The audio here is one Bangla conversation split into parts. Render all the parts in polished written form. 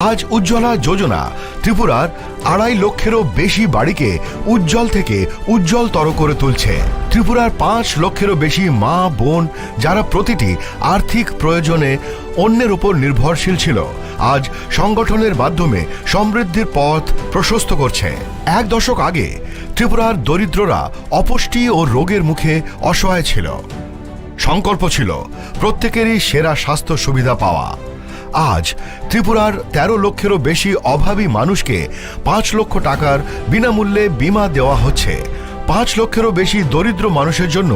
আজ উজ্জ্বলা যোজনা ত্রিপুরার 2.5 লক্ষেরও বেশি বাড়িকে উজ্জ্বল থেকে উজ্জ্বলতর করে তুলছে। ত্রিপুরার 5 লক্ষেরও বেশি মা বোন যারা প্রতিটি আর্থিক প্রয়োজনে অন্যের উপর নির্ভরশীল ছিল, আজ সংগঠনের মাধ্যমে সমৃদ্ধির পথ প্রশস্ত করছে। 1 দশক আগে ত্রিপুরার দরিদ্ররা অপুষ্টি ও রোগের মুখে অসহায় ছিল। সংকল্প ছিল প্রত্যেকেরই সেরা স্বাস্থ্য সুবিধা পাওয়া। আজ ত্রিপুরার 13 লক্ষেরও বেশি অভাবী মানুষকে 5 লক্ষ টাকার বিনামূল্যে বীমা দেওয়া হচ্ছে। 5 লক্ষেরও বেশি দরিদ্র মানুষের জন্য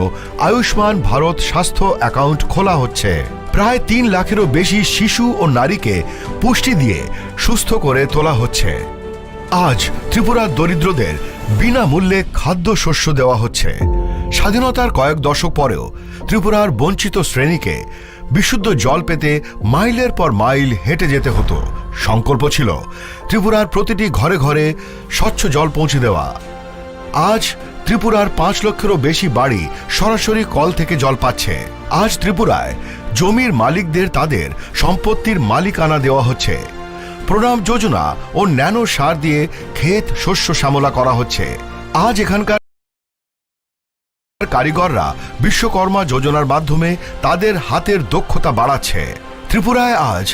আয়ুষ্মান ভারত স্বাস্থ্য অ্যাকাউন্ট খোলা হচ্ছে। প্রায় 3 লাখেরও বেশি শিশু ও নারীকে পুষ্টি দিয়ে সুস্থ করে তোলা হচ্ছে। আজ ত্রিপুরার দরিদ্রদের বিনামূল্যে খাদ্যশস্য দেওয়া হচ্ছে। স্বাধীনতার কয়েক দশক পরেও ত্রিপুরার বঞ্চিত শ্রেণীকে বিশুদ্ধ জল পেতে মাইলের পর মাইল হেঁটে যেতে হতো। সংকল্প ছিল ত্রিপুরার প্রতিটি ঘরে ঘরে স্বচ্ছ জল পৌঁছে দেওয়া। আজ ত্রিপুরার 5 লক্ষেরও বেশি বাড়ি সরাসরি কল থেকে জল পাচ্ছে। আজ ত্রিপুরায় জমির মালিকদের তাদের সম্পত্তির মালিকানা দেওয়া হচ্ছে। প্রণাম যোজনা ও ন্যানো সার দিয়ে ক্ষেত শস্য শ্যামলা করা হচ্ছে। আজ এখানকার কারিগররা বিশ্বকর্মা যোজনার মাধ্যমে তাদের হাতের দক্ষতা বাড়াচ্ছে। ত্রিপুরায় আজ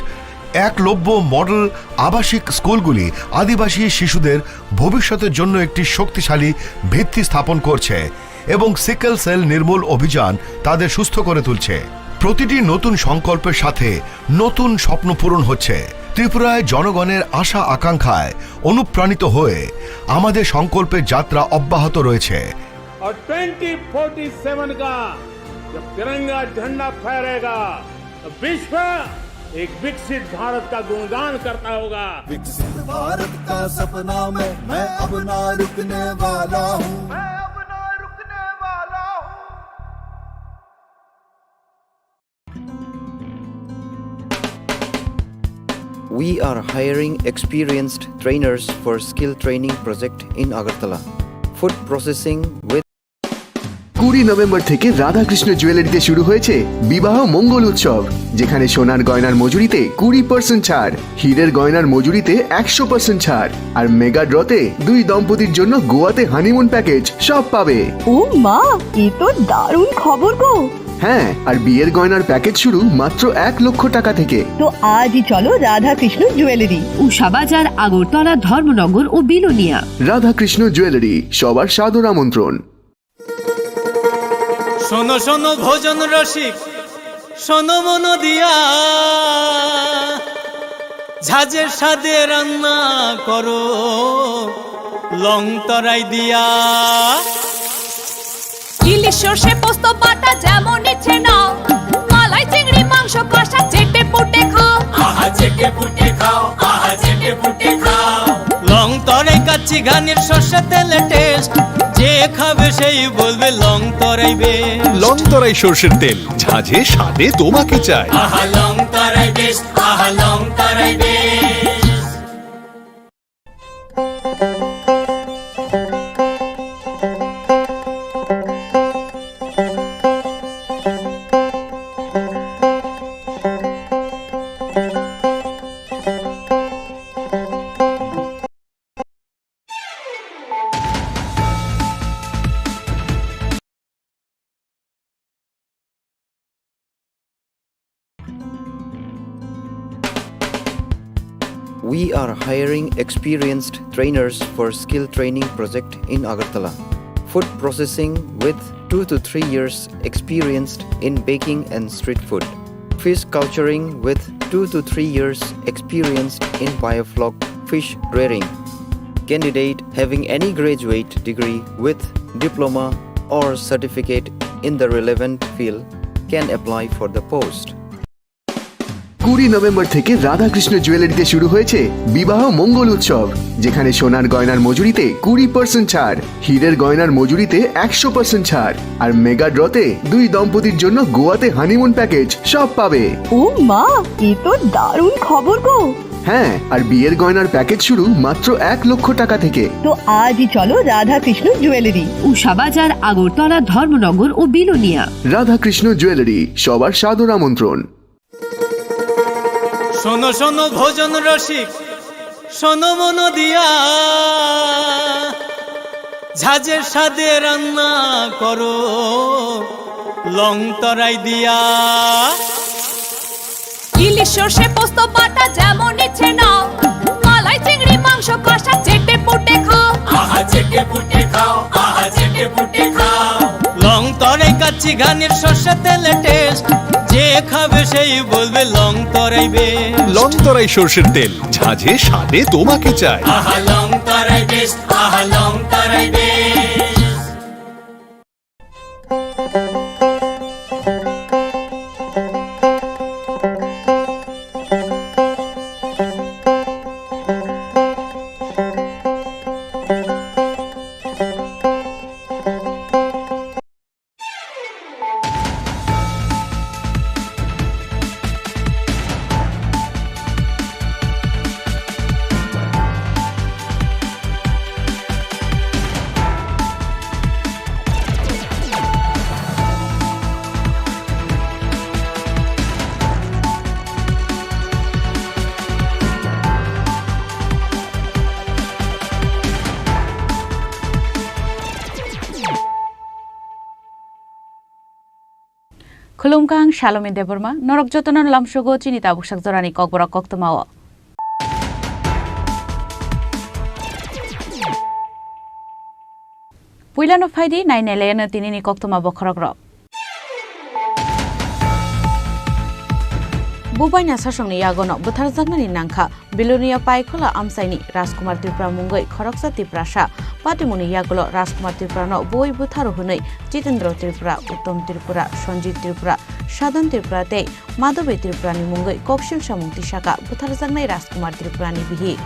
একলব্য মডেল আবাসিক স্কুলগুলি আদিবাসী শিশুদের ভবিষ্যতের জন্য একটি শক্তিশালী ভিত্তি স্থাপন করছে এবং সিকেল সেল নির্মূল অভিযান তাদের সুস্থ করে তুলছে। প্রতিটি নতুন সংকল্পের সাথে নতুন স্বপ্ন পূরণ হচ্ছে। ত্রিপুরায় জনগণের আশা আকাঙ্ক্ষায় অনুপ্রাণিত হয়ে আমাদের সংকল্পের যাত্রা অব্যাহত রয়েছে। और 2047 का जब तिरंगा झंडा फहरेगा तो विश्व एक विकसित भारत का गुणगान करता होगा। विकसित भारत का सपना में मैं अब ना रुकने वाला हूँ। We are hiring experienced trainers for skill training project in Agartala. Food processing with 20 November থেকে রাধাকৃষ্ণ জুয়েলারিতে শুরু হয়েছে বিবাহ মঙ্গল উৎসব, যেখানে সোনার গয়নার মজুরিতে 20% ছাড়, হীরের গয়নার মজুরিতে 100% ছাড়, আর মেগা ড্রতে 2 দম্পতির জন্য গোয়াতে হানিমুন প্যাকেজ সব পাবে। ও মা, এ তো দারুণ খবর গো। হ্যাঁ, আর বিয়ের গয়নার প্যাকেজ শুরু মাত্র 1 লক্ষ টাকা থেকে। তো আজই চলো রাধাকৃষ্ণ জুয়েলারি, উষা বাজার, আগরতলা, ধর্মনগর ও বিলোনিয়া। রাধাকৃষ্ণ জুয়েলারি, সবার সাদর আমন্ত্রণ। শোনো শোনো ভোজন রসিক, শোনো মন দিয়া, ঝাঁঝের স্বাদে রান্না করো লং তরাই দিয়া। ইলিশ সর্ষে পোস্ত বাটা যেমন ইচ্ছে নাও, মালাই চিংড়ি মাংস কষা চেটে পুটে খাও। আহা চেটে পুটে খাও, আহা চেটে পুটে খাও। লং তরাই কাচ্চি ঘানির সর্ষে তেলে টেস্ট, যে খাবে সেই বলবে লং তরাই বেশ। লং তরাই সর্ষের তেল, ঝাঁঝে স্বাদে তোমাকে চাই। আহা লং তরাই বেশ, আহা লং তরাই বেশ। We are hiring experienced trainers for skill training project in Agartala. Food processing with 2 to 3 years experienced in baking and street food. Fish culturing with 2 to 3 years experienced in biofloc fish rearing. Candidate having any graduate degree with diploma or certificate in the relevant field can apply for the post. 20 November থেকে রাধাকৃষ্ণ জুয়েলারিতে শুরু হয়েছে বিবাহ মঙ্গল উৎসব, যেখানে সোনার গয়নার মজুরিতে 20% ছাড়, হীরের গয়নার মজুরিতে 100% ছাড়, আর মেগা ড্রতে 2 দম্পতির জন্য গোয়াতে হানিমুন প্যাকেজ সব পাবে। ও মা, এ তো দারুণ খবর গো। হ্যাঁ, আর বিয়ের গয়নার প্যাকেজ শুরু মাত্র 1 লক্ষ টাকা থেকে। তো আজই চলো রাধাকৃষ্ণ জুয়েলারি, উষা বাজার, আগরতলা, ধর্মনগর ও বিলোনিয়া। রাধাকৃষ্ণ জুয়েলারি, সবার সাদর আমন্ত্রণ। শোনো শোনো ভোজন রসিক, শোনো মন দিয়া, ঝাঁঝের স্বাদে রান্না করো লং তরাই দিয়া। ইলিশ সর্ষে পোস্ত বাটা যেমন ইচ্ছে নাও, মালাই চিংড়ি মাংস কষা চেটে পুটে খাও। আহা চেটে পুটে খাও, আহা চেটে পুটে খাও। লং তরাই কাচ্চি ঘানির সর্ষে তেলে টেস্ট, যে খাবে সেই বলবে লং তরাই বেশ। লং তরাই সর্ষের তেল, ঝাঁঝে স্বাদে তোমাকে চাই। আহা লং তরাই বেশ, আহা লং তরাই বেশ। Khulumkang Shalom Deborma, Norok Jotonon Lamshogo Chinita Bushak Zorani Kokbora Koktomawa. Puilano Faidi, 9 Elena Tinini Koktoma Bokrogrok. Bubanya Sashoni Yagono, Butarzagani Nanka, Bilunia Paikola Amsaini, Raskumar Tripura Mungoi, Koroksa Tiprasha, Patimuni Yagolo, Raskumar Triprano, Boy Butaruhunai, Jitendro Tripura, Uttom Tripura, Shonjit Tripura, Shadan Tripura Te, Madhove Tripurani Mungoi, Kokshil Shamunti Shaka, Butarzanai Raskumar Tripurani Bihi.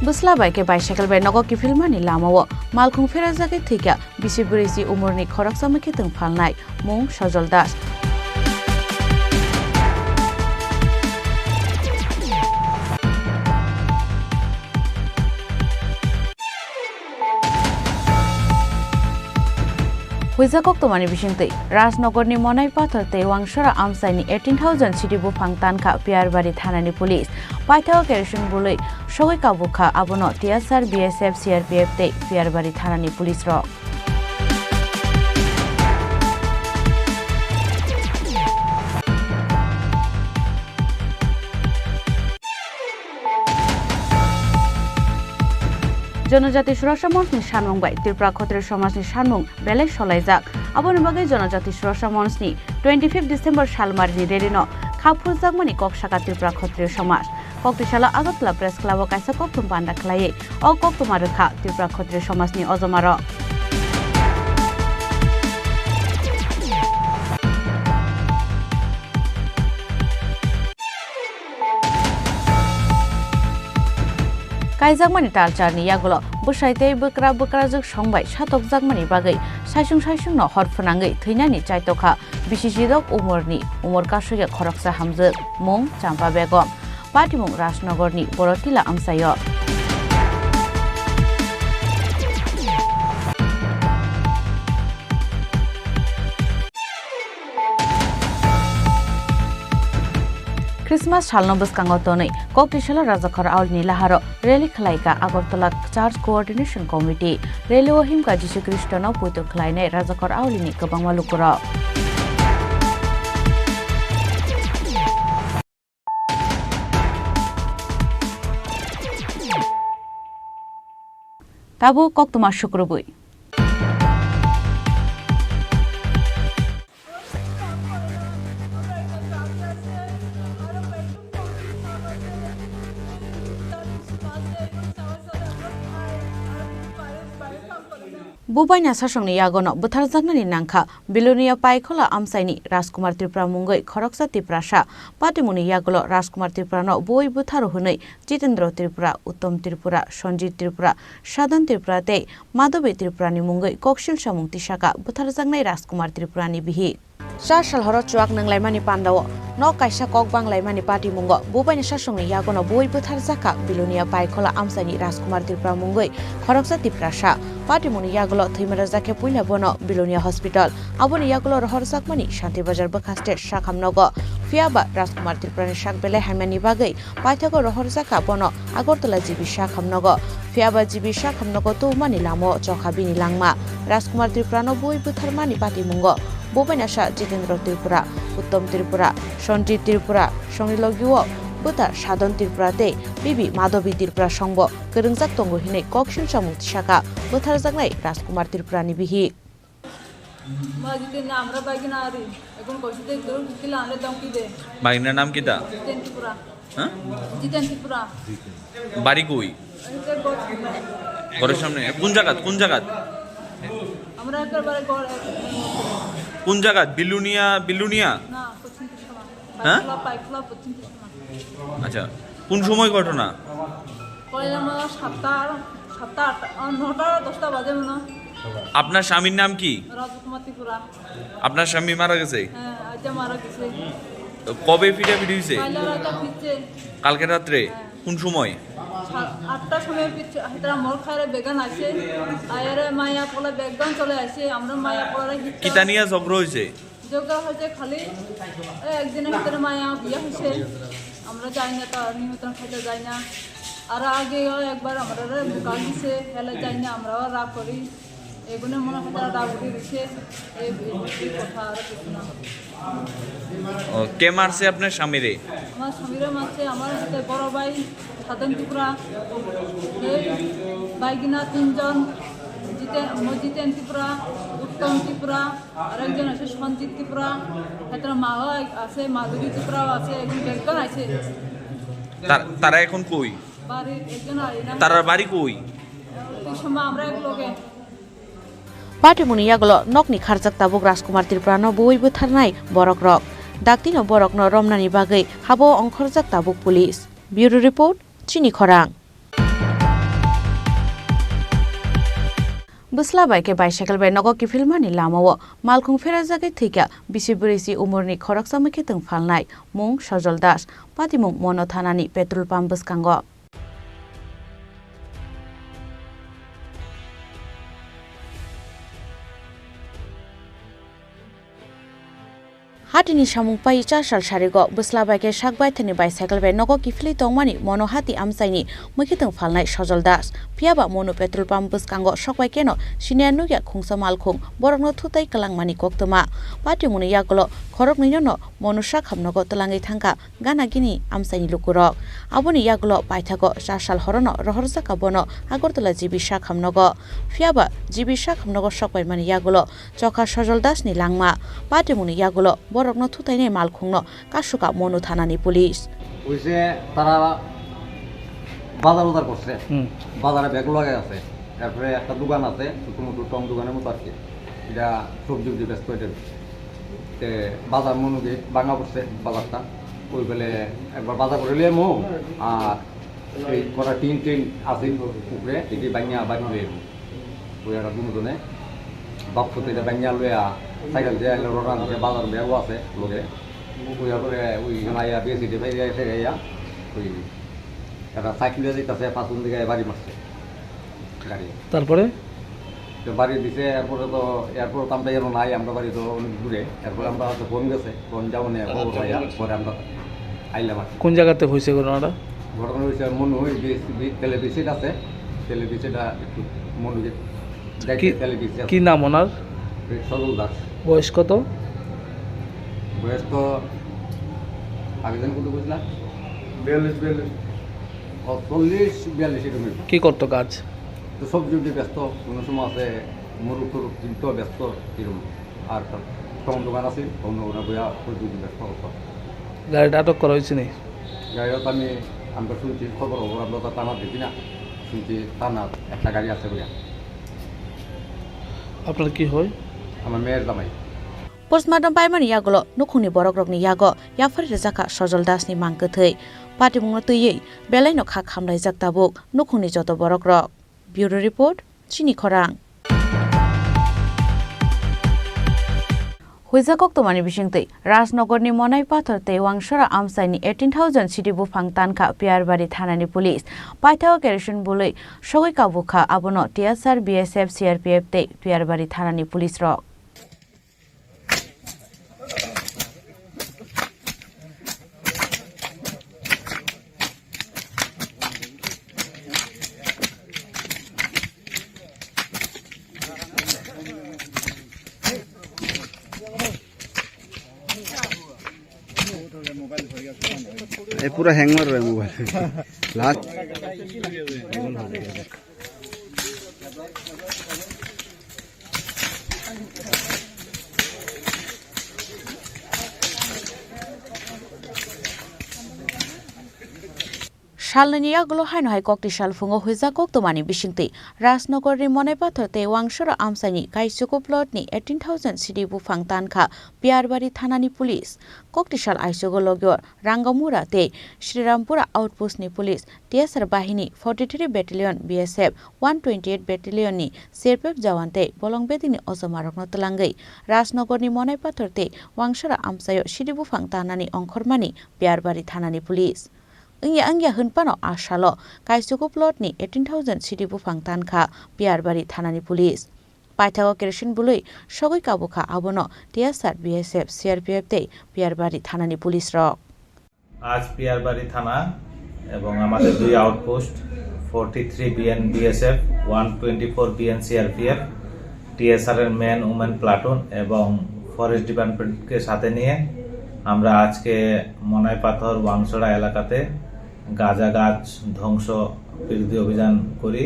Busla Baike bicycle by Nogo Kifilmani Lamawo, Malcolm Ferazaki Tika, Bisiburisi Umurni Koraksamakitung Palnai, Mung Shajol Das. Huizakok to Mani Bishinte, Rasnogorni Monai Pathar Te Wangshara Amsaini 18,000 City Bufang Tanka Piarbari Thanani Police, Paitao Kerishun Bully, Shoika Buka Abono TSR BSF CRPF Te Piarbari Thanani Police Rock. জনজাতি সুরক্ষা মঞ্চনি সানমুং বাই ত্রিপুরা ক্ষত্রিয় সমাজনি সানমুং বেলে সলাইজাক আবনি বাগে জনজাতি সুরক্ষা মঞ্চনি 25 ডিসেম্বর সালমারিনি রেলিনো খাফুজাকমানি ককশাকা ত্রিপুরা ক্ষত্রিয় সমাজ কক্টিশালা আগরতলা প্রেস ক্লাব কাইসা কক্তম পান্ডা খেলায়ে অ কক্তমা রেখা ত্রিপুরা ক্ষত্রিয় সমাজনি অজমার Kaizakmani Talcharni Yagulo, Bushaite Bukra Bukrazuk Shongbai, Shatok Zakmani Bagai, Sashung Shashung no Horfanangai, Tinani Chaitoka, Bishidok Umorni, Umorkashuya Koroksa Hamzak, Mung, Champa Begom, Patimung Rasnogorni, Borotila Amsayo. Christmas Shalnobus Kangotone, Koktishala Razakar Alni Laharo, Rally Klaika, Agortola Charge Coordination Committee, Rally Ohimka Jishu Kristano Puto Kleine, Razakar Aulini, Kabangalukura. Tabu Koktuma Shukrubui. Bubaina sasongni yagono butharjaknani nangkha Bilonia paikhola amsaini Rajkumar Tripura mungoi khoroksa Tiprasa patimuni yagolo Rajkumar Tripurano boi butharu hunai Jitendra Tripura Uttom Tripura Sanjit Tripura Sadhan Tripura tei Madhavi Tripurani mungoi kokshil samung tisaka butharjaknai Rajkumar Tripurani bihi Sasal horo chuak nanglaimani pandawo no kaisa kok banglaimani party mungo bubaina sasongni yagono boi butharjaka Bilonia paikhola amsaini Rajkumar Tripura mungoi khoroksa Tiprasa patimuni yagolo thimara jake puila bono Bilonia hospital aboni yagolo rohorjakmani Shanti Bazar bakaste sakhamnogo fiaba Rajkumar Tripurani sakbele hamani bagai paithago rohorjaka bono Agartala jibi sakhamnogo fiaba jibi sakhamnogo to mani lamo chokhabini langma Rajkumar Tripurano boi butharmani party mungo bubaina sa Jitendra Tripura Uttom Tripura Sanjit Tripura Songilogiwo buta Sadhan Tripura tei bibi Madhavi Tripura songbo kerengjak tongo hinai kokshil samung tisaka butharjaknai Rajkumar Tripurani bihi বাইনার নাম কিতা বাড়ি কই ঘরের সামনে কোন জায়গাত কোন জায়গাত বিলুনিয়া হ্যাঁ আচ্ছা কোন সময় ঘটনা আপনার স্বামীর নাম কি আপনার স্বামী মারা গেছে কবে ফিরে হয়েছে কালকে রাত্রে কোন সময় 8টার সময় মল খাইরে বেগান আছে আয়ারে মায়া পোলা বেগান চলে আসে আমরা মায়া পোলারে কিতা নিয়ে ঝগড়া হয়েছে খালি একদিনের ভিতরে মায়া বিয়া হয়েছে আমরা যাই না তো নিমন্ত্রণ খাইতে যাই না আর আগে একবার আমরা গাল দিছে হেলে যাই না আমরাও রাগ করি এগুলো মনে হয় তারা রাগ উঠে দিচ্ছে এই কথা আর কিছু না কে মারছে আপনার স্বামীরে আমার স্বামীরে মারছে আমার বড় ভাই সাধন ত্রিপুরা বাইগিনা 3 জন জিতেন ত্রিপুরা উত্তম ত্রিপুরা আর একজন আছে সঞ্জিত ত্রিপুরা এত মা আছে মাধুরী ত্রিপুরাও আছে একজন বেগন আছে তারা এখন কই বাড়ির একজন তার বাড়ি কই এই সময় আমরা এক লোকে patimuni yagolo nokni kharjak tabuk Rajkumar Tripurano boi butharnai borok rok daktino borokno romnani bagai habo ongkhorjak tabuk police bureau report chini khorang Busla baike bicycle bai nogo ki filmani lamao malkhung fera jagai thika bisiburisi umurni khoroksa mukhetong phalnai mung Sajol Das patimung Mono Thanani petrol pump buskango Hatini samung pai 4 sal sarigo busla baike sakbai thani bicycle bai nogo kifli tongmani mono hati amsaini mukhetong phalnai Sajol Das piaba mono petrol pump buskango sokbai keno sinianu ya khungsa malkhung borokno thutai kalangmani koktoma patimuni yagolo khorokni jono mono sakhamnogo tlangai thangka gana gini amsaini lukurok aboni yagolo paithago 4 sal horono rohorjaka bono Agartala jibi sakhamnogo piaba jibi sakhamnogo sokbai mani yagolo chokha Sajol Das ni langma patimuni yagolo borokno thutainai malkhungno kasuka Mono Thanani police ওইসে তারা বাজার করছে বাজারে ব্যাগ লাগাই আছে তারপরে একটা দোকান আছে ছোট মোটো টং দোকানের মতো আছে এটা সবজি ব্যস্ত হয়ে বাজার মনুকে ভাঙা পড়ছে বাজারটা ওই বেলে একবার বাজার করে লিয়ে মো আর এই কটা টিন আছে উপরে এটি ভাঙিয়া বাড়ি লয়ে ওই একটা দুজনে বাপতে এটা ভাঙিয়া লইয়া সাইকেল দিয়ে রান বাজার ব্যাগও আছে লোকে ওই করে ওই মাইয়া বেশি বাইরে এসে গাইয়া ওই একটা সাইকেলে যেতেছে পাঁচজন দিকে বাড়ি মারছে গাড়ি তারপরে বাড়ি দিছে এরপরে তো এরপর আমরা যেন নাই আমরা বাড়ি তো অনেক দূরে এরপরে আমরা হয়তো ফোন গেছে ফোন যাবো না পরে আমরা আইলাম কোন জায়গাতে হয়েছে ঘটনাটা হয়েছে মনু টেলিভিশন আছে টেলিভিশনটা একটু মনুকে কি নাম ওনার সজল দাস বয়স কত বয়স তো আগে কত বুঝলাম 40-42 এরকম কি করতো কাজ তো সবজি ব্যস্ত কোনো সময় আছে মরুক চিন্তা ব্যস্ত এরকম আর কম দোকান আছে কম দোকানে বইয়া সবজি ব্যস্ত হতো গাড়িটা আটক করা হয়েছে নি গাড়িটা আমরা শুনছি খবর আমরা তো টানা দেখি না শুনছি টানা একটা গাড়ি আছে বইয়া আপনার কি হয়? আমার মেয়ের জামাই। पोस्टमार्टम पाइमानि यागल नुखुंनि बरकरकनि याग याफारि रोजाखा सजल दासनि मांगोथै पाटिमुंनो तैयै बेलाइनो खा खामनाय जाक्ताबुक नुखुंनि जत बरकरक। ब्यूरो रिपोर्ट चिनि खरां। हुइजाकक तमानि बिसिंतै राजनगरनि मनाइ पाथर तेवांसरा आमसाइनि 18,000 सिटी बुफां तानखा पियारबारि थानानि पुलिस पाइथाव केरेसन बुलै सगै काबुखा आबनो टीएसआर बीएसएफ सीआरपीएफ ते पियारबारि थानानि पुलिस रक। पूरा हैंग मार रहा है मोबाइल लास्ट सालनि यागल हाइन हाय कक्ति सालफुंगो हुइजाकक तमानि बिसिंतै राजनगरनि मनाइ पाथर तेवांसरा आमसाइनि काइसुको प्लटनि 18,000 सिटी बुफां तानखा पियारबारि थानानि पुलिस कक्तिसाल आइसुगो लगियर रांगामुरा ते श्रीरामपुरा आउटपोस्टनि पुलिस टीएसआर बाहिनी 43 बेटालियन बीएसएफ 128 बेटालियननि सीआरपीएफ जवान ते बलंगबेदिनि अजमारकनो तलांगै राजनगरनि मनाइ पाथर ते वांसरा आमसायो सिटी बुफां तानानि अंखरमानि पियारबारि थानानि पुलिस अंगिया होनपानो आशालो काइसुको प्लटनि 18,000 सिटी बुफां तानखा पियारबारि थानानि पुलिस पाइथागो केरेसन बुलै सगै काबुखा आबनो टीएसआर बीएसएफ सीआरपीएफ ते पियारबारि थानानि पुलिस रक। आज पियारबारि थाना एवं आमादेर दुई outpost 43 BN BSF 124 BN CRPF TSR এর मैन वुमेन प्लाटून एवं फरेस्ट डिपार्टमेंट के साथे निये আমরা আজকে মনাই পাথর ওয়াংসড়া এলাকাতে গাঁজা গাছ ধ্বংস বিরোধী অভিযান করি।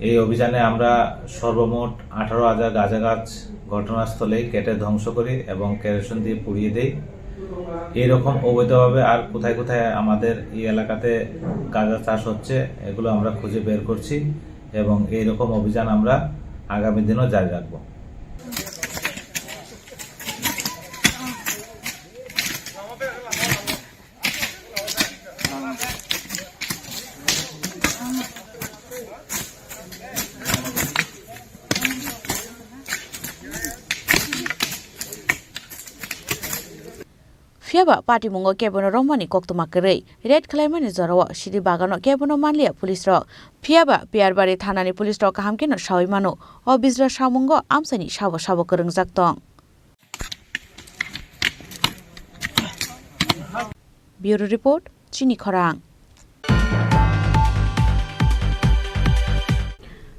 এই অভিযানে আমরা সর্বমোট 18,000 গাঁজা গাছ ঘটনাস্থলেই কেটে ধ্বংস করি এবং কেরোসিন দিয়ে পুড়িয়ে দেই। এইরকম অবৈধভাবে আর কোথায় কোথায় আমাদের এই এলাকাতে গাঁজা চাষ হচ্ছে এগুলো আমরা খুঁজে বের করছি এবং এইরকম অভিযান আমরা আগামী দিনও জারি রাখবো। फियाबा पार्टी मुंगो केबनो रममानि कक्तमा करै रेड खलाइमानि जराव सिरि बागानो केबनो मानलिया पुलिस रक फियाबा पियारबारि थानानि पुलिस रक हामकेनो सावैमानो अबिज्रा सामुंगो आमसानि साबो साबो करंजाक दं। ब्यूरो रिपोर्ट चिनि खरां।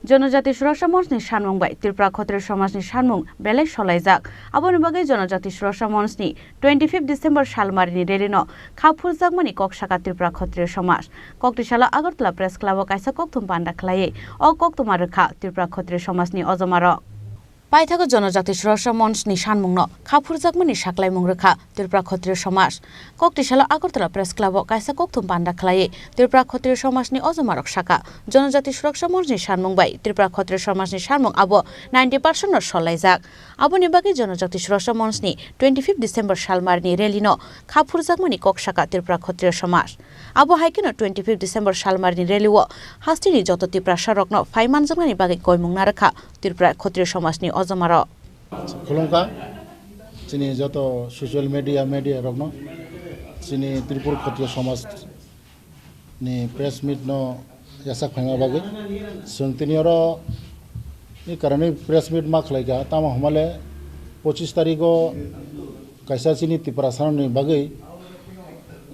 जनजाति सुरक्षा मंचनि सानमुं बाय त्रिपुरा खत्री समाजनि सानमुं बेलाय सलायजाक आबोनि बागै जनजाति सुरक्षा मंचनि 25 डिसेम्बर सालमारिनि रेलिनो खाफुरजाकमानि ककसाका त्रिपुरा खत्री समाज कक्तिसाला आगरतला प्रेस क्लाबो कायसा कक्तुम पान्दा खलायै अ कक्तुमा रोखा त्रिपुरा खत्री समाजनि अजमारक पाइथागो जनजाति सुरक्षा मंचनि सानमुंनो खाफुरजाकमानि साक्लायमुं रोखा त्रिपुरा खत्री समाज कक्तिसाला आगरतला प्रेस क्लाबो कायसा कक्तुम पान्दा खलायै त्रिपुरा खत्री समाजनि अजमारक शाखा जनजाति सुरक्षा मंचनि सानमुं बाय त्रिपुरा खत्री समाजनि सानमुं आबो 90% सलायजाक आबोनि बागै जनजाति सुरक्षा मंचनि 25 डिसेम्बर सालमारिनि रेलिनो खाफुरजाकमानि ककसाका त्रिपुरा खत्री समाज आबो हाइकेनो 25 डिसेम्बर सालमारिनि रेलिओ हास्तिनि जत त्रिपुरा सड़कनो फाइमानजाकमानि बागै गयमुंना रोखा त्रिपुरा खत्री समाजनि अजमारक खुलुमका चिनि जत सोशल मीडिया रखनो चिनि त्रिपुरा खत्री समाज नि प्रेस मीट नो यासा फाइमा बागै संतिनिरो नि कारणे प्रेस मीट मा खलाइगा तामा हमाले 25 तारिखो कायसा चिनि त्रिपुरा साननि बागै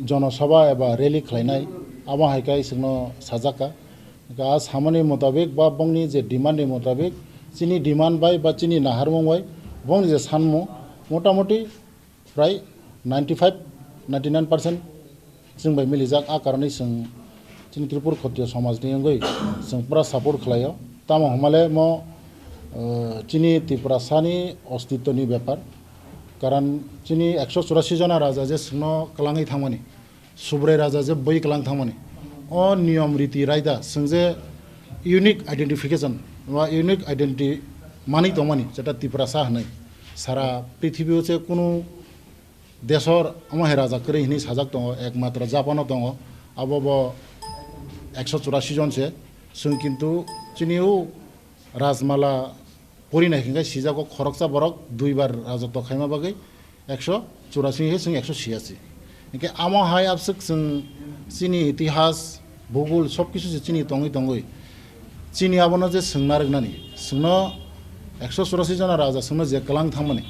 जनसभा एबा रैली खलाइनाय आमा हाइकाय सिंनो साजाका आज हामनि मुताबिक बा बंगनि जे डिमान्डनि मुताबिक चिनि डिमान्ड बाय बा चिनि नाहारमुं बाय बंगनि जे सानमुं मोटामोटी प्राय 95-99% जों बाय मिलिजाक आ कारणे जों चिनि त्रिपुरा खत्री समाजनि अंगै जों पुरा सापर्ट खलायो तामा हमाले म चिनि त्रिपुरा सानि अस्तित्वनि बेपार कारण चिनि 184 जना राजा जे सिंनो कलाङै थांमानि सुब्राय राजा जे बै कलां थांमानि अ नियम रीति रायदा जों जे यूनिक आइडेंटिफिकेशन वा यूनिक आइडेंटिटी মানি দমানি যেটা ত্রিপুরা হনাই সারা পৃথিবীও যে কোনো দেশর আমার রাজা করে হিনি সাজাক দङ একমাত্র জাপানও দङ আবো 184 जनसे जों किन्तु चिनिও राजमाला परिनायखाय सिजाखौ खरकसा बरक दुइबार राजत्व खायमा बागै 184 हे जों 186 इनके आमा हाय आबसक जों चिनि इतिहास भूगोल सब किछु चिनि दङै दङै चिनि आबनो जे सोंना रोगनानि सोंनो 184 जना राजा सोंनो जे कलां थांमाने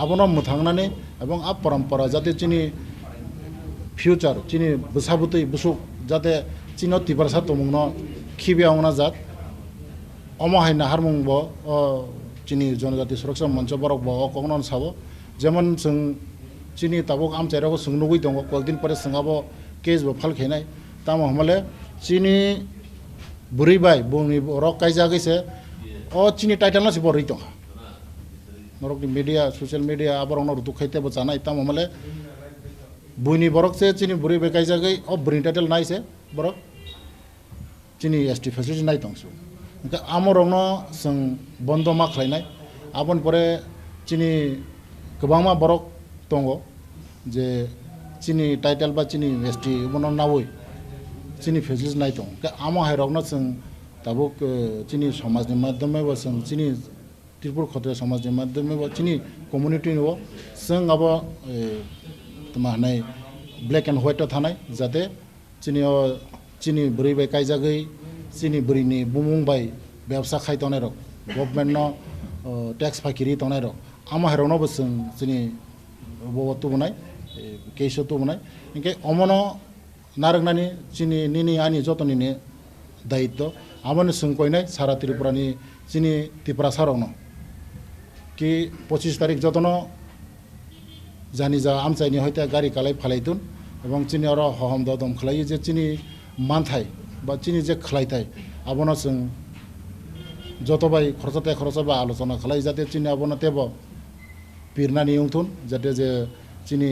आबनो मोथांनानै एबं आ परम्परा जाते चिनि फ्यूचर चिनि बसाबुतै बुसुक जाते चिनो तिबारसा तमुंनो खिबियावना जात अमहाय नाहार मुंबो चिनि जनजाति सुरक्षा मंच बरक बो कगनन साबो जेमन जों चिनि ताबक आमचाइराखौ सोंनुगै दङ कलदिन परे सोंगाबो केस बो फाल खेनाय ताम हमले चिनि बुरैबाय बुंनि रक कायजागैसे चिनि टाइटल ना सिबो रैतो नरकनि मीडिया सोशल मीडिया आबरनो रुतु खैतेबो जानाय ताम हमले बुइनि बरक से चिनि बुरैबाय कायजागै बुरैनि टाइटल नायसे बरक चिनि एसटी फेसिलिटी नाय दंसु इनका आमरनो जों बन्द मा खालायनाय आबन परे चिनि गोबांमा बरक दङ जे चिनि टाइटल बा चिनि एसटी बनो नावै चिनि फेसिलिटी नाय दं के आमा हायरकनो जों दाबो चिनि समाजनि माध्यमै बा जों चिनि त्रिपुर खत्रिय समाजनि माध्यमै बा चिनि कम्युनिटी नो जों अब मा होनाय ब्लैक एंड व्हाइट थानाय जाते चिनि बुरैबाय कायजागै चिनि बुरैनि बुमुंबाय व्यवसा खाय तनाय रक गभर्नमेंट नो टैक्स फाकिरि तनाय रक आमा हेरनो बसं चिनि बवतो बनाय केसो तो बनाय इनके अमनो नारगनानि चिनि निनि आनि जतनिनि दायित्व आमनो सोंकयनाय सारा त्रिपुरानि चिनि त्रिपुरा सारावनो कि 25 तारिख जतनो जानि जा आमचाइनि हयते गारि कालाय फालायतुन एवं चिनि आरो हहम ददम खलायो जे चिनि मानथाय बा चिनि जे खलायथाय आबनो जों जतबाय खरसाबा आलोचना खलाय जाते चिनि आबनो तेबो पिरनानि उंथुन जाते जे चिनि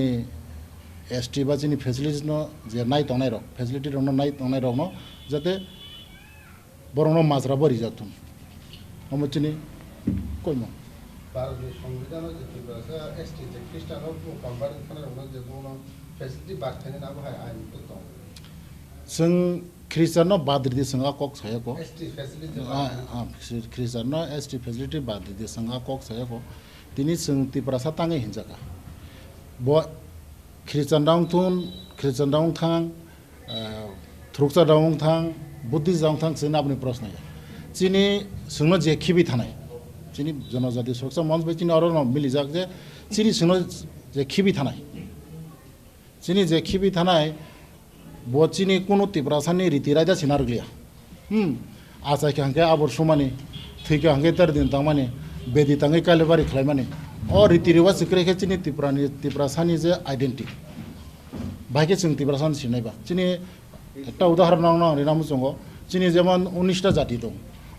एसटी बा चिनि फेसिलिटी न जे नाय तनाय रक फेसिलिटी रनो नाय तनाय रक न जाते बरनो माजरा बरि जाथुन हम चिनि कयमो भारतनि संविधानाव जितु एसटी जे ख्रिस्टानाव कनभार्ट खालामनो जे बुनो फेसिलिटी बाथायनो ना बाहाय आइन दं जों ख्रिस्टाननो बाद्रिदि संगा कक सायाको एसटी फेसिलिटी ख्रिस्टाननो एसटी फेसिलिटी बाद्रिदि संगा कक सायाको तिनि जों त्रिपुरा सा ताङै हिनजाका ब ख्रिस्टान दाउन थां थ्रुकसा दाउन थां बुद्धिस्ट दाउन थां जों आपनि प्रश्न चिनि सोंनो जे खिबि थानाय चिनि जनजाति सुरक्षा मंच बे चिनि अरनो मिलि जाक जे चिनि सोंनो जे खिबि थानाय बचिनि कोनो तिब्रासानि रीति रायदा सिनारग्लिया आचाय खांके आबर सुमानि थैके हांगे तर दिन तामानि बेदि ताङै कालेबारि खलायमानि अ रीति रिवाज सिक्रेखे चिनि तिब्रासानि जे आइडेंटिटी बाइके जों तिब्रासानि सिनायबा चिनि একটা উদাহরণ নাও নাম সঙ্গ চিনি যেমন 19টা জাতি দं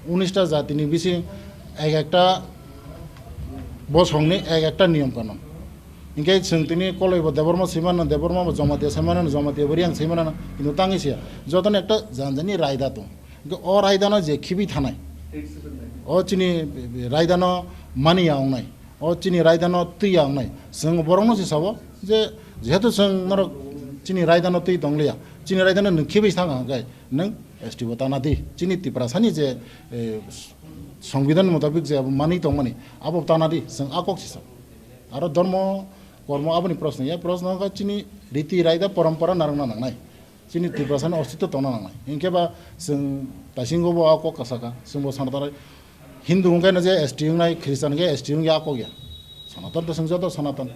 19টা জাতিनि बिसि एक একটা বসংনি এক একটা নিয়ম কানুন इनके जोंनि कलेब देबरमा सैमान देबरमा जमातिया सैमान जमातिया बरि आं सैमान किन्तु ताङैसे जतन एकटा जानजानि रायदा दं अ रायदानो जे खिबि थानाय अ चिनि रायदानो मानिया आंनाय अ चिनि रायदानो तैया आंनाय जों बरंनो हिसाबो जे जेहेतु जों नर चिनि रायदानो तै दंलिया चिनि रायदानो नखिबि थाङा गाय नों एसटी बताना दि चिनि तिप्रासानि जे संविधान मुताबिक जे मानि दंमानि आबो ताना दि जों आकक हिसाब आरो धर्म कर्म आबनि प्रश्न या प्रश्न का चिनि रीति रायदा परम्परा नारंना नांनाय चिनि तिब्रासानि अस्तित्व तना नांनाय इनकेबा जों दासिंगोबो आको कासाका जोंबो सानताराय हिंदू उंगायनो जे एसटी उंनाय ख्रिस्टान गे एसटी उंगे आको गया सनातन तो संजत सनातन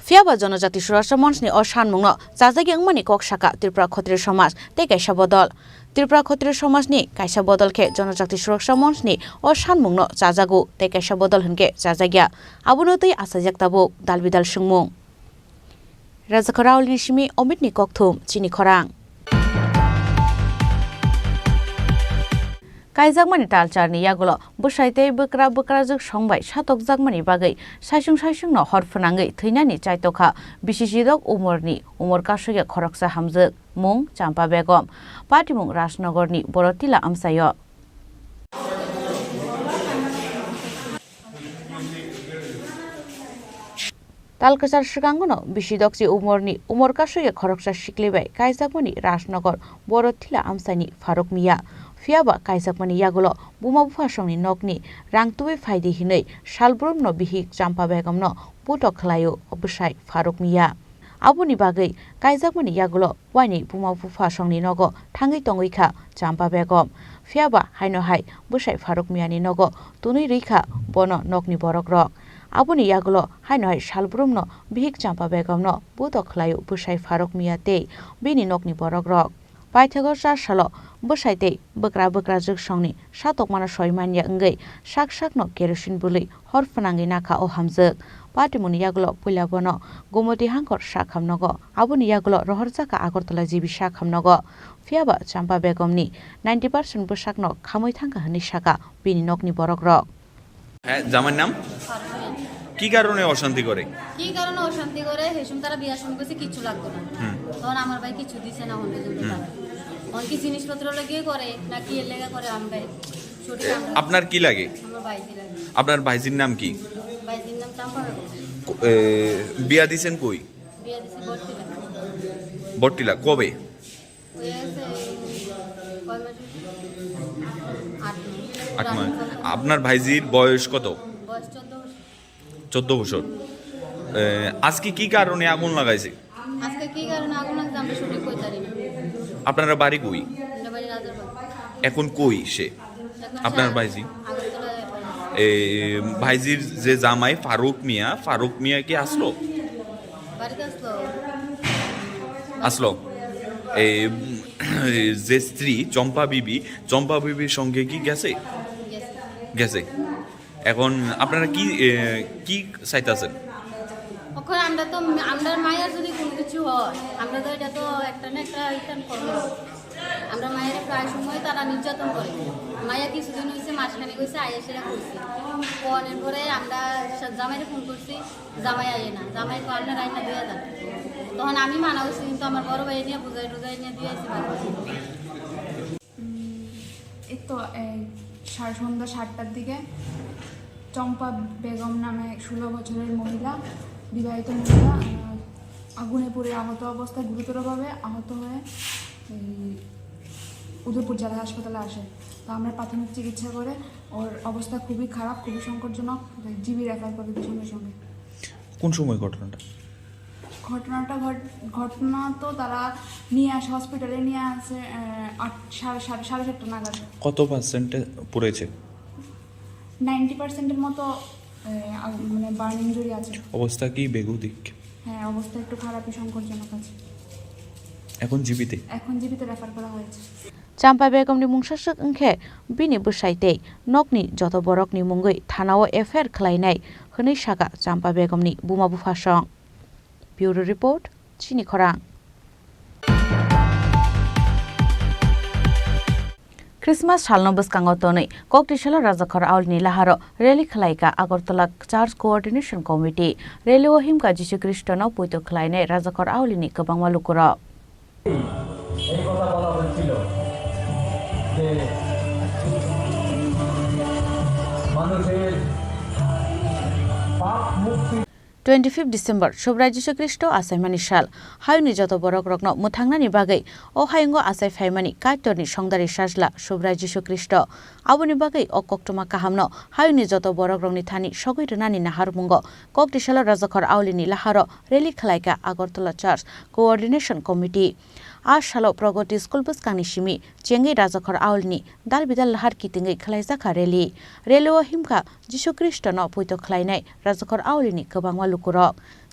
फियाबा जनजाति सुरक्षा मंचनि असानमुंनो जाजागि अंमानि ककसाका त्रिपुरा खत्रिय समाज ते कायसा बदल त्रिपुरा खत्रिय समाजनि कायसा बदलखे जनजाति सुरक्षा मंचनि असानमुंनो जाजागु ते कायसा बदल होनके जाजागिया आबुनो तै आसाजाक्ताबो दालबिदाल सुंमुं राजाखरावलनि सिमि अमितनि ककथुम चिनि खरां कायजाकमानि तालचारनि यागुलो बुसाइते बोक्रा संबाय सातक जाकमानि बागै साइसुंनो हरफोनाङै थैनानि चाइतखा बिसिसिदक उमरनि उमर कासुगे खरकसा हामजोक मुं चाम्पा बेगम पाटिमुं राजनगरनि बरतिला आमसायो তালকাচার সিগাঙ্গনো বিশিদকসি উমরনি উমর কাসুয়ে খরকসা শিকলিবাই কাইজাকমনি রাজনগর বড়থিলা আমসাইনি ফারুক মিয়া ফিয়াবা কাইজাকমনি ইয়াগুলো বুমা বুফাসংনি নকনি রাংতুবে ফাইদি হিनै সালব্রমनो बिहिक चाम्पा बेगमनो पुटो खलायो अबसाय फारुक मिया आबुनि बागै काइजाकमनि यागुलो वाइनि बुमा बुफासंनि नगो थाङै तङैखा चाम्पा बेगम फियाबा हाइनो हाइ बुसाय फारुक मियानि नगो तुनै रैखा बनो नकनि बरक रक आबुनि यागुलो हाइनो हाइ सालब्रमनो बिहिक चाम्पा बेगमनो पुटो खलायो बुसाय फारुक मिया ते बिनि नकनि बरक रक पाइथागोर सालो बसाइते बक्रा बक्रा जोगसंनि सातक माना सयमानिया अंगै साक साकनो केरोसिन बुलै हरफनांगै नाखा ओ हामजोग पाटिमुनि यागुलो पुलाबनो गोमती हांकर साखामनगो आबुनि यागुलो रहरजाका आगरतला जिबि साखामनगो फियाबा चाम्पा बेगमनि 90% बसाकनो खामै थांगा हनै साका बिनि नकनि बरक रक হ্যাঁ জামার নাম কি কারণে অশান্তি করে কি কারণে অশান্তি করে হেসুম তারা বিয়া শুরু করছে কিছু লাগতো না তখন আমার ভাই কিছু দিছে না হন্ডে অনেক জিনিসপত্র লেগে করে না কি এর লেগে করে আমি ভাই আপনার কি লাগে আমার ভাই লাগে আপনার ভাইজির নাম কি ভাইজির নাম চাম্পা বিয়া দিছেন কই বিয়া দিছে বট্টিলা কবে আপনার ভাইজির বয়স কত? 14 বছর। আজকে কি কারণে আগুন লাগাইছে? আজকে কি কারণে আগুন লাগাইছে আমরা সঠিক কই জানি না। আপনারা বাড়ি কই? বাড়ি রাজারবাগ। এখন কই সে? আপনার ভাইজি? ভাইজির যে জামাই ফারুক মিয়া কি আসলো? বাড়িতে আসলো। যে স্ত্রী চম্পা বিবির সঙ্গে কি গেছে? গেছে। এখন আপনারা কি চাইতেছেন? ওখানে আমরা মায়ের যদি কোনো কিছু হয় আমরা তো এটা তো একটা না একটা রিটার্ন করবো। আমরা মায়ের প্রায় সময় তারা নির্যাতন করে। মায়ের কিছুদিন হয়েছে মাসখানেক হয়েছে আইএসেরা করছি। ফোনের পরে আমরা জামাইরে ফোন করছি, জামাই আইয়ে না, জামাই তো আপনার আইনা দিয়ে যান। তখন আমি মানা হয়েছি কিন্তু আমার বড় ভাই নিয়ে বুঝাই নিয়ে দিয়েছি। এই তো সন্ধ্যা 7টার দিকে চম্পা বেগম নামে 16 বছরের মহিলা, বিবাহিত মহিলা আগুনে পুড়ে আহত অবস্থায় গুরুতরভাবে আহত হয়ে উদয়পুর জেলা হাসপাতালে আসে। তো আমরা প্রাথমিক চিকিৎসা করে ওর অবস্থা খুবই খারাপ, খুবই সংকটজনক, জিবি রেফার করে সঙ্গে সঙ্গে। কোন সময় ঘটনা তো তারা নিয়ে আসে, হসপিটালে নিয়ে আসে 7:30 নাগাদ। কত পার্সেন্টে পড়েছে? 90%-এর মতো মানে বার্ন ইনজুরি আছে। অবস্থা কি বেগুদিক? হ্যাঁ, অবস্থা একটু খারাপই, সংকটজনক আছে। এখন জীবিতে রেফার করা হয়েছে। চাম্পা বেগমनि मुंसासक ओंखे बिनि बोसाइते नकनि जत बरकनि मुंगै थानाव एफआईआर खालायनाय हनै सागा चाम्पा बेगमनि बुमा बुफासं। ब्यूरो रिपोर्ट चिनि खरां। क्रिसमास सालनो बसकांगो तनै ककटिसाला राजाखर आवलनि लाहारो रेली खलायका Agartala church coordination committee rally हिमका जिसु ख्रिस्टनो पुइतो खलायनाय राजाखर आवलिनि गोबां मालुकुर এই কথা বলা হয়েছিল যে মানুষের পাপ মুক্তি 25 डिसेम्बर शोब्रा जिसु ख्रिस्ट आसाइमानि साल हायुनि जत बरक रकनो मुथांनानि बागै ओ हायुंगो आसाइ फाइमानि काइटरनि संदारि साजला शोब्रा जिसु ख्रिस्ट आबुनि बागै ओ कक्टमा काहामनो हायुनि जत बरक रकनि थानि सगै रनानि नाहार मुंगो ककटिसाला राजाखर आवलिनि लाहारो रेली खलायका आगरतला चार्च कोअर्डिनेशन कमिटी आज सालो प्रगति स्कुल बसकांनि सिमी चेंगै राजाखर आवलनि दाल बिदाल लाहार कितिङै खलायजाखा रेली हिमका जिसु ख्रिस्टनो पुइतो खलायनाय राजाखर आवलिनि गोबां मालुकुर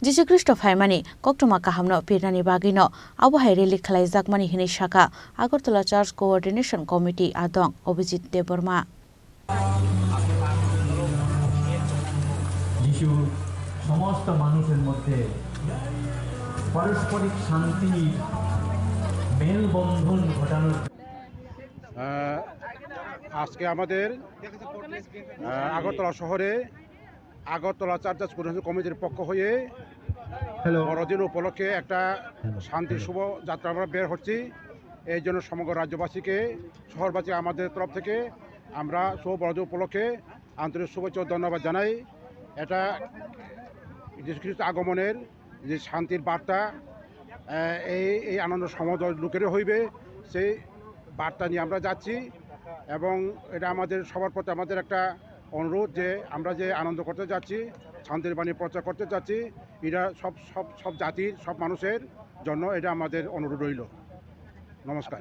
जिसु ख्रिस्ट फाइमानि कक्टमा काहामनो पिरनानि बागैनो आबहाय रेली खलायजाकमानि हिनै शाखा आगरतला चार्च कोअर्डिनेशन कमिटी आदं अभिजित देबबर्मा। যিশু সমস্ত মানুষের মধ্যে পারস্পরিক শান্তি মেলবন্ধন ঘটানোর আজকে আমাদের আগরতলা শহরে আগরতলা চার্চ কোঅর্ডিনেশন কমিটির পক্ষ হয়ে বড়দিন উপলক্ষে একটা শান্তি শুভ যাত্রা আমরা বের হচ্ছি। এই জন্য সমগ্র রাজ্যবাসীকে শহরবাসী আমাদের তরফ থেকে আমরা শুভ বড়দিন উপলক্ষে আন্তরিক শুভেচ্ছা ও ধন্যবাদ জানাই। এটা যীশু খ্রিস্ট আগমনের যে শান্তির বার্তা, এই আনন্দ সমদল লোকেরও হইবে, সেই বার্তা নিয়ে আমরা যাচ্ছি। এবং এটা আমাদের সবার প্রতি আমাদের একটা অনুরোধ যে আমরা যে আনন্দ করতে যাচ্ছি, শান্তির বাণী প্রচার করতে যাচ্ছি, এটা সব সব সব জাতির সব মানুষের জন্য এটা আমাদের অনুরোধ রইল। নমস্কার।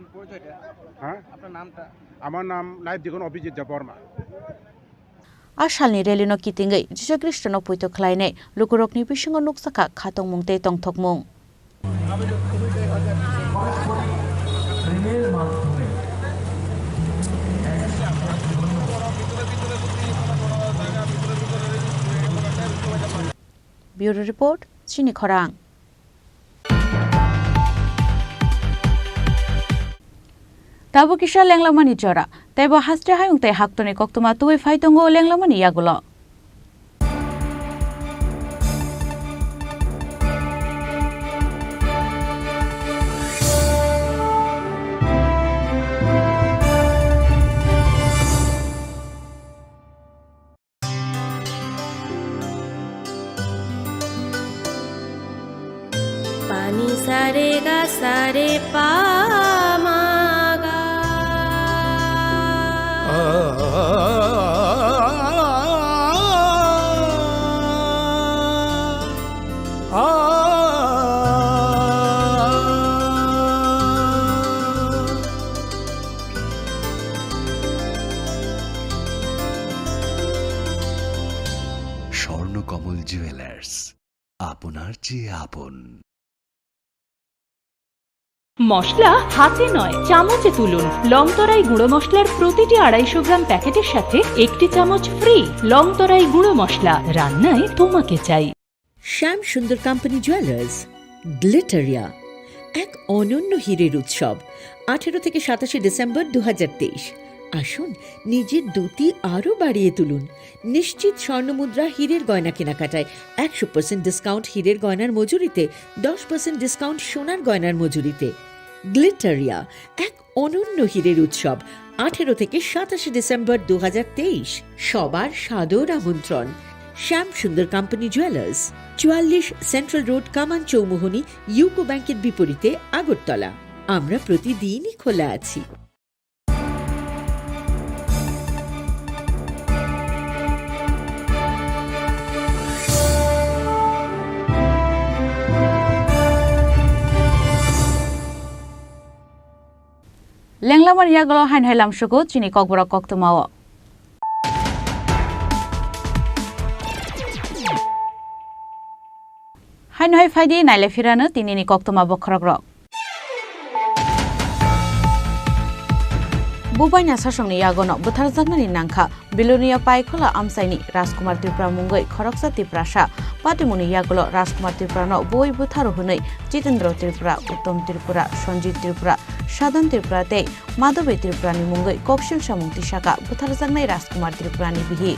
হ্যাঁ, আপনার নামটা? আমার নাম লাইভ দ্বিগুণ Abhijit Debbarma. Asalni relino kitingai Jesu Kristo no puito khlaine lukurokni bisingo nuksaka khatong mungte tongthokmung. Bureau Report, Chini Khorang. Tabo kisha lenglamani jora, tebo hastre hayung te haktoni koktuma tuwe faitongo lenglamani yagulo. Pani sare ga sare pa ma ga. Swarnakamal jewellers, আপনার চেয়ে আপন। মশলা হাতে নয় চামচে তুলুন। লংতরাই গুঁড়ো মশলার প্রতিটি 250 গ্রাম প্যাকেটের সাথে 1টি চামচ ফ্রি। লংতরাই গুঁড়ো মশলা, রান্নায় তোমাকে চাই। শ্যাম সুন্দর কোম্পানি জুয়েলার্স, গ্লিটারিয়া, এক অনন্য হীরের উৎসব। 18 থেকে 27 ডিসেম্বর 2023। আসুন নিজের দ্যুতি আরও বাড়িয়ে তুলুন। নিশ্চিত স্বর্ণমুদ্রা হীরের গয়না কেনাকাটায় 100% ডিসকাউন্ট হীরের গয়নার মজুরিতে, 10% ডিসকাউন্ট সোনার গয়নার মজুরিতে। গ্লিটারিয়া, এক অনন্য হীরের উৎসব। 18 থেকে 27 ডিসেম্বর 2023। সবার সাদর আমন্ত্রণ। শ্যাম সুন্দর কোম্পানি জুয়েলার্স, 44 সেন্ট্রাল রোড, কামান চৌমুহনী, ইউকো ব্যাংকের বিপরীতে, আগরতলা। আমরা প্রতিদিনই খোলা আছি। Lenglamar yaglo hain hailam shugo chini kokbora koktumao. Hain hai faidi naile firana tinini koktuma bokhrogrok. Bubaina sasongni yagono butharjaknani nangkha Bilonia Paikhola Amsaini Rajkumar Tripura Mungoi Khoroksati Prasha Patimuni yagulo Rajkumar Tripura no boi butharo hunoi Jitendra Tripura, Uttom Tripura, Sanjit Tripura, Sadan Tripura te Madhavi Tripura ni Mungoi Kokshil Samungti Shaka butharjaknai Rajkumar Tripura ni bihi.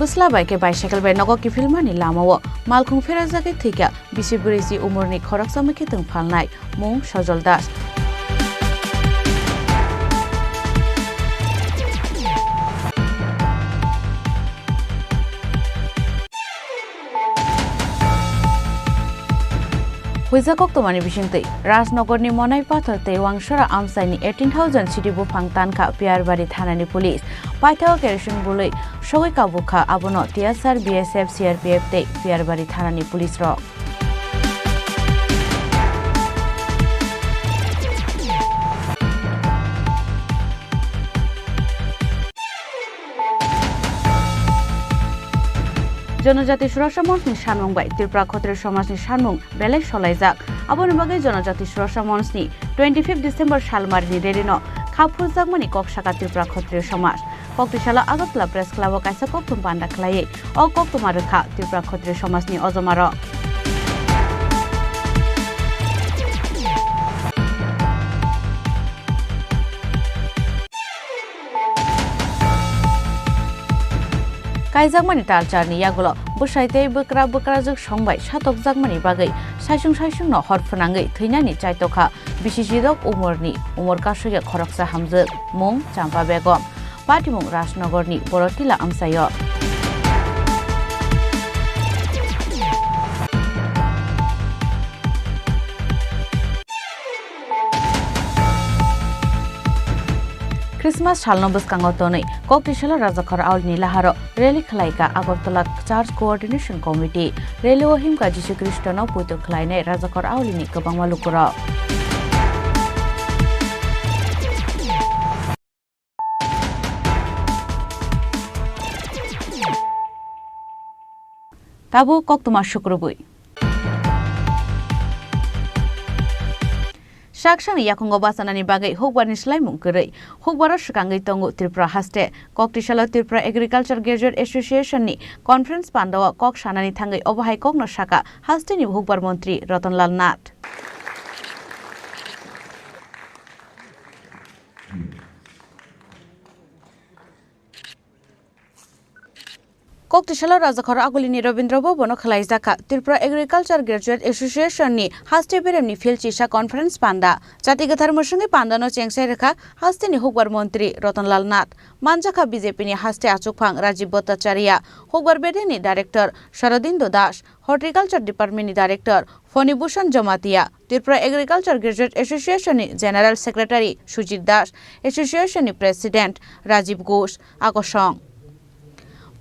Busla baike bicycle bai nogo kifilmani lamao malkhung ferazake thika bisiburisi umurni khoroksa khitong phalnai mung Sajol Das. Huizakok tomani bisingtei Rajnagarni Monai Pathor te Wangsora Amsaini 18,000 city bufang tanka Piarbari thanani police Paithao kerosene buloi sogoi kabukha abono TSR BSF CRPF te Piarbari thanani police ro জনজাতি সুরক্ষা মঞ্চনি সানমুং বাই ত্রিপুরা ক্ষত্রিয় সমাজনি সানমুং বেলাই সলাইজাক আবনি বাগে জনজাতি সুরক্ষা মঞ্চনি 25 ডিসেম্বর সালমারিনি রেলিনো খাফুরজাকমানি ককসাকা ত্রিপুরা ক্ষত্রিয় সমাজ কক্টিশালা আগরতলা প্রেস ক্লাব কাইসা কক্তুম পান্ডা খ্লাইয়ে অ কক্তুমা রেখা ত্রিপুরা ক্ষত্রিয় সমাজনি অজমার Kaizakmani talcharni yagulo busaitei bukra juk songbai satok jagmani bagai saisung no hor phanangai theinani chaitokha bisishidok umorni umor kashoya khoroksa hamjak mung champa begom patimung rajnogorni borotila amsayo Christmas salno buskango tonei Koktishala Rajakhar Aulni Laharo Rally Khlaika Agartala Charge Coordination Committee Rally Ohimka Jishu Krishtono Puito Khlaine Rajakhar Aulini Kabangma Lukura Tabu Koktuma Shukrubui Shakshani Yakungo Basanani Bagai, Hogwarni Slaimung Kurei, Hogwara Shakangi Tongu Tripura Haste, Koktishala Tripura Agriculture Graduate Association ni Conference Pandawa Kok Shanani Tangai Obahai Kokno Shaka, Hasteni Hogwar Montri Ratanlal Nath. Koktishala Rajakhar Agulini Rabindra Bhobono Khalaijaka Tripura Agriculture Graduate Association ni Haste Beremni Filchisha Conference Panda Jatiga Dharmosunge Pandano Chengsai Rekha Haste ni Hogwar Montri Ratanlal Nath Manjaka BJP ni Haste Achukphang Rajiv Bhattacharya Hogwar Bedeni Director Sharadindo Das Horticulture Department ni Director Fonibushan Jamatia Tripura Agriculture Graduate Association ni General Secretary Sujit Das Association ni President Rajiv Ghosh Akosong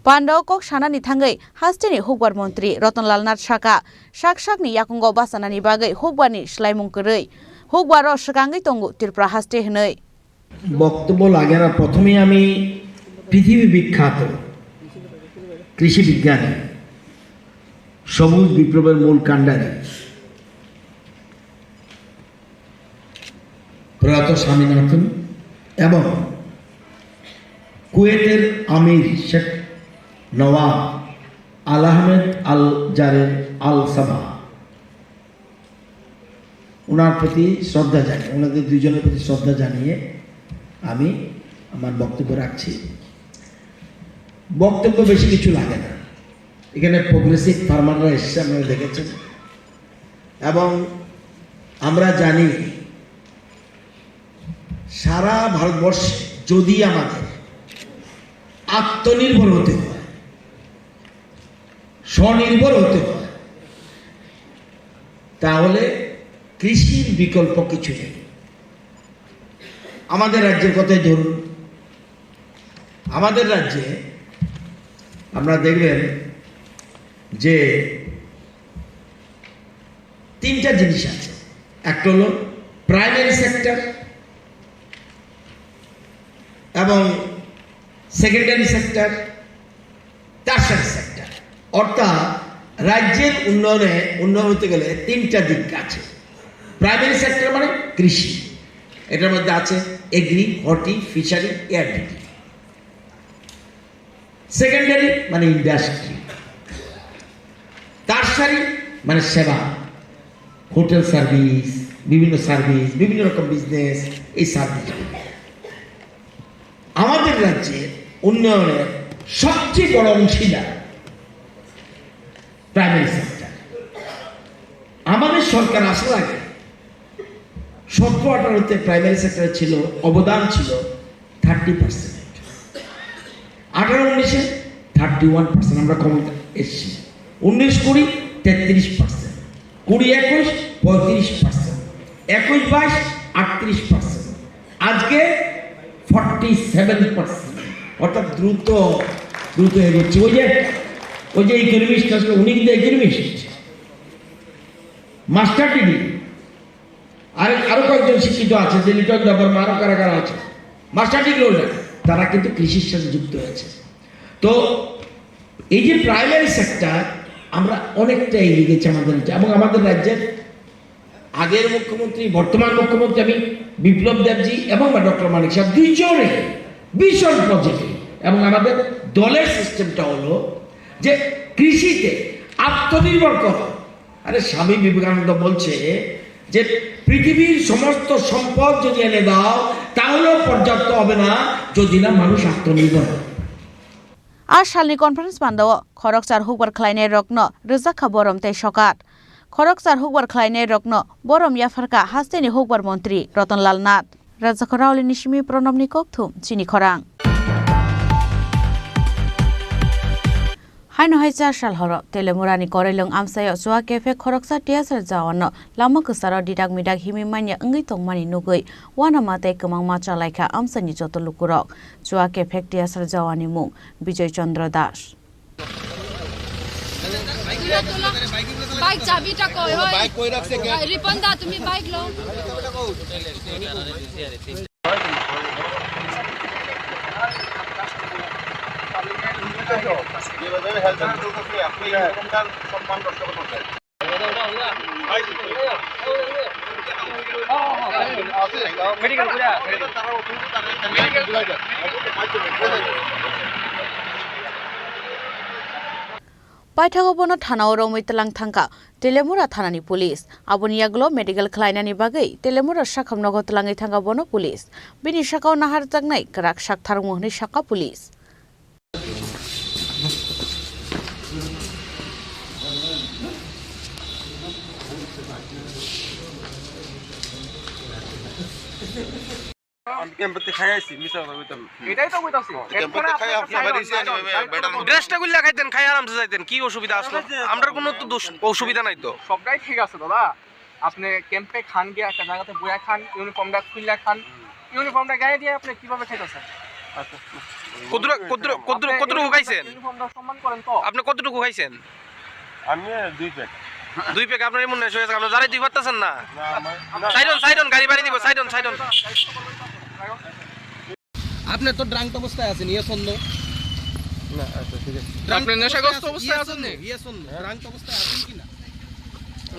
Pandao Kok Shanani Tangai, Hasteni Hogwar Montri, Ratanlal Nath Shaka, Shakshakni Yakungo Basanani Bagai, Hogwarni Shlaimung Kurei, Hogwaro Shakangi Tongu, Tripura Haste Hnoi. বক্তব্য লাগে না প্রথমে আমি পৃথিবী বিখ্যাত কৃষি বিজ্ঞানী সবুজ বিপ্লবের মূল কাণ্ডারি প্রয়াত স্বামীনাথন এবং কুয়েতের আমির শেখ নওয়াব আল আহমেদ আল জারের আল সাবা ওনার প্রতি শ্রদ্ধা জানিয়ে ওনাদের দুইজনের প্রতি শ্রদ্ধা জানিয়ে আমি আমার বক্তব্য রাখছি বক্তব্য বেশি কিছু লাগে না এখানে প্রোগ্রেসিভ ফার্মাররা এসেছে আপনারা দেখেছেন এবং আমরা জানি সারা ভারতবর্ষে যদি আমাদের আত্মনির্ভর হতে হয় স্বনির্ভর হতে হয় তাহলে কৃষির বিকল্প কিছু নেই আমাদের রাজ্যের কথাই ধরুন আমাদের রাজ্যে আমরা দেখবেন যে তিনটা জিনিস আছে একটা হলো প্রাইমারি সেক্টর এবং সেকেন্ডারি সেক্টর টারশারি সেক্টর অর্থাৎ রাজ্যের উন্নয়ন হতে গেলে তিনটা দিক আছে প্রাইমারি সেক্টর মানে কৃষি এটার মধ্যে আছে এগ্রি হর্টি ফিশারি এয়ারডিটি সেকেন্ডারি মানে ইন্ডাস্ট্রি টারশারি মানে সেবা হোটেল সার্ভিস বিভিন্ন রকম বিজনেস এই সার্ভিস আমাদের রাজ্যে উন্নয়নের সবচেয়ে বড় অংশীদার প্রাইমারি সেক্টর আমাদের সরকার আসার আগে 17-18-তে প্রাইমারি সেক্টরে ছিল অবদান ছিল 30%, 18-19-এ 31% আমরা ক্ষমতা এসেছি, 19-20 33%, 20-21 35%, 21-22 38%, আজকে 47%, অর্থাৎ দ্রুত এগোচ্ছে। ওই যে ইকোনমিস্ট আসলে উনি কিন্তু ইকোনমিস্ট, মাস্টার ডিগ্রি, আরো কয়েকজন শিক্ষিত আছে যে লিটন দাবার আরো কারা আছে মাস্টার ডিগ্রি হোল্ডার, তারা কিন্তু কৃষির সাথে যুক্ত হয়েছে। তো এই যে প্রাইমারি সেক্টর আমরা অনেকটা এগিয়ে গেছি আমাদের রাজ্যে, এবং আমাদের রাজ্যের আগের মুখ্যমন্ত্রী বর্তমান মুখ্যমন্ত্রী আমি বিপ্লব দেবজি এবং ডক্টর মানিক সাহেব দুইজনে ভীষণ পজিটিভ, এবং আমাদের দলের সিস্টেমটা হলো যে কৃষিতে আত্মনির্ভর করো। আরে স্বামী বিবেকানন্দ বলছে যে পৃথিবীর সমস্ত সম্পদ যদি এনে দাও তাহলেও পর্যাপ্ত হবে না যদি না মানুষ আত্মনির্ভর হয়। আর সালনি কনফারেন্স বান্দাও খরকসার হুকবার খালাইনাय রকনো রোজাখা বরম তে সকাত খরকসার হুকবার খালাইনাय রকনো বরম ইয়াফারকা হাস্তেনি হুকবার মন্ত্রী রতনলাল নাথ রাজাখরাউলি নিশিমি প্রণবনি ককথুম চিনি খরাং হাইনো হাইচা সাল হর তেলেমুরানি করেলং আমসায় জোয়া কেফে খরকসা টিয়াসার যাওয়ানো লাमा गोसार दिदाग मिदाग हिमि मान्या अंगै तंगमानि नुगै वाना माते कमां माचा लाइखा আমসাनि जत लुकुरक জোয়া केफे टियासार जावानि मुं विजय चंद्र दास বাইক চাবিটা কই হয় বাইক কই রাখছে রিপন দা তুমি বাইক লও पाइथागोबनो थानाव रमैतलां थांका तेलेमुरा थानानि पुलिस आबनियागलो मेडिकल खालायनानि बागै तेलेमुरा साखाम नगतलाङै थांगा बनो पुलिस बिनि साखाव नाहार जागनाय क्राक साकथार मोहनै साका पुलिस ক্যাম্পে খাই আইছি মিছা কথা কইতাম এটাই তো কইতাছি ক্যাম্পে খাই আপনি বাড়িছে বেটার ড্রেসটা গুলা খাইতেন খাই আরামসে যাইতেন কি অসুবিধা আসলো আমরার কোনো তো অসুবিধা নাই তো সবটাই ঠিক আছে দাদা আপনি ক্যাম্পে খান গিয়ে একটা জায়গাতে বইয়া খান ইউনিফর্মটা খুললা খান ইউনিফর্মটা গায়ে দিয়ে আপনি কিভাবে খাইতেছেন আচ্ছা কতটুকু খাইছেন ইউনিফর্মটা সম্মান করেন তো আপনি কতটুকু খাইছেন আমি 2 প্যাক 2 প্যাক আপনার মনে হয়েছে আপনি জারাই দিই পারতেছেন না সাইডন গাড়ি বাড়ি দিব সাইডন আপনি তো ড্রাঙ্ক অবস্থায় আছেন ইয়ে সন্দেহ না আচ্ছা ঠিক আছে আপনি নেশাগ্রস্ত অবস্থায় আছেন না ইয়ে সন্দেহ ড্রাঙ্ক অবস্থায় আছেন কি না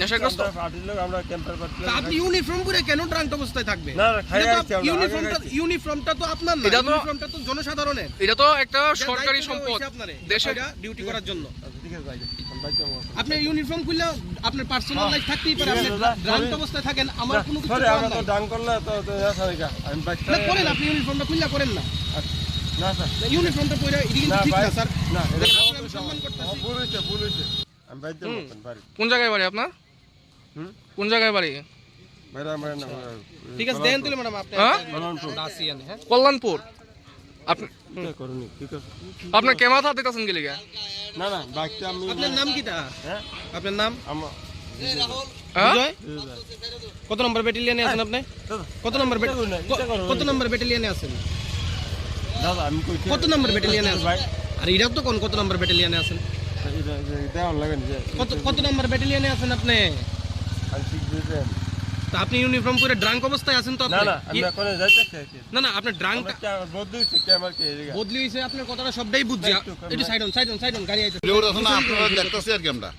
নেশাগ্রস্ত আমরা ক্যাম্পার করতে আপনি ইউনিফর্ম পরে কেন ড্রাঙ্ক অবস্থায় থাকবে না খাই আইছি ইউনিফর্মটা তো আপনার না ইউনিফর্মটা তো জনসাধারণের এটা তো একটা সরকারি সম্পদ দেশে ডিউটি করার জন্য ঠিক আছে ভাই আপনি ইউনিফর্ম খুললে আপনার পার্সোনাল লাইফ থাকতেই পারে আপনি ড্রাঙ্ক অবস্থায় থাকেন আমার কোনো কিছু সরি আমরা তো ড্রাঙ্ক করলে তো আমি বাইক না করেন আপনি ইউনিফর্মটা খুললে করেন না না স্যার ইউনিফর্মটা পরে এটা কিন্তু ঠিক না স্যার না এটা সম্মান করতেছি ভুল হইছে আমি বাইতে বাড়ি কোন জায়গায় বাড়ি আপনার কোন জায়গায় বাড়ি ঠিক আছে দেন তুলে ম্যাডাম আপনি দাসিয়ানে হ্যাঁ কল্যাণপুর আপনি করুন ঠিক আছে আপনার কেমন হাত দিতেছেন গেলে না না বাইকটা আমি আপনার নাম কিটা হ্যাঁ আপনার নাম আমার বিজয় কত নম্বর ব্যাটালিয়নে আছেন আপনি কত নম্বর ব্যাটালিয়নে আছেন দাদা আমি কই কত নম্বর ব্যাটালিয়নে আছেন ভাই আর এটা তো কত নম্বর ব্যাটালিয়নে আছেন এটা লাগেন যে কত নম্বর ব্যাটালিয়নে আছেন আপনি তা আপনি ইউনিফর্ম পরে ড্রাঙ্ক অবস্থায় আছেন তো আপনি না আমি এখন যাইতেছি না আপনি ড্রাঙ্ক বদলি হইছে ক্যামেরা কে বদলি হইছে আপনার কথাটা সবটাই বুঝছি একটু সাইডন গাড়ি আইছে না আপনারা দেখতেছি আর কি আমরা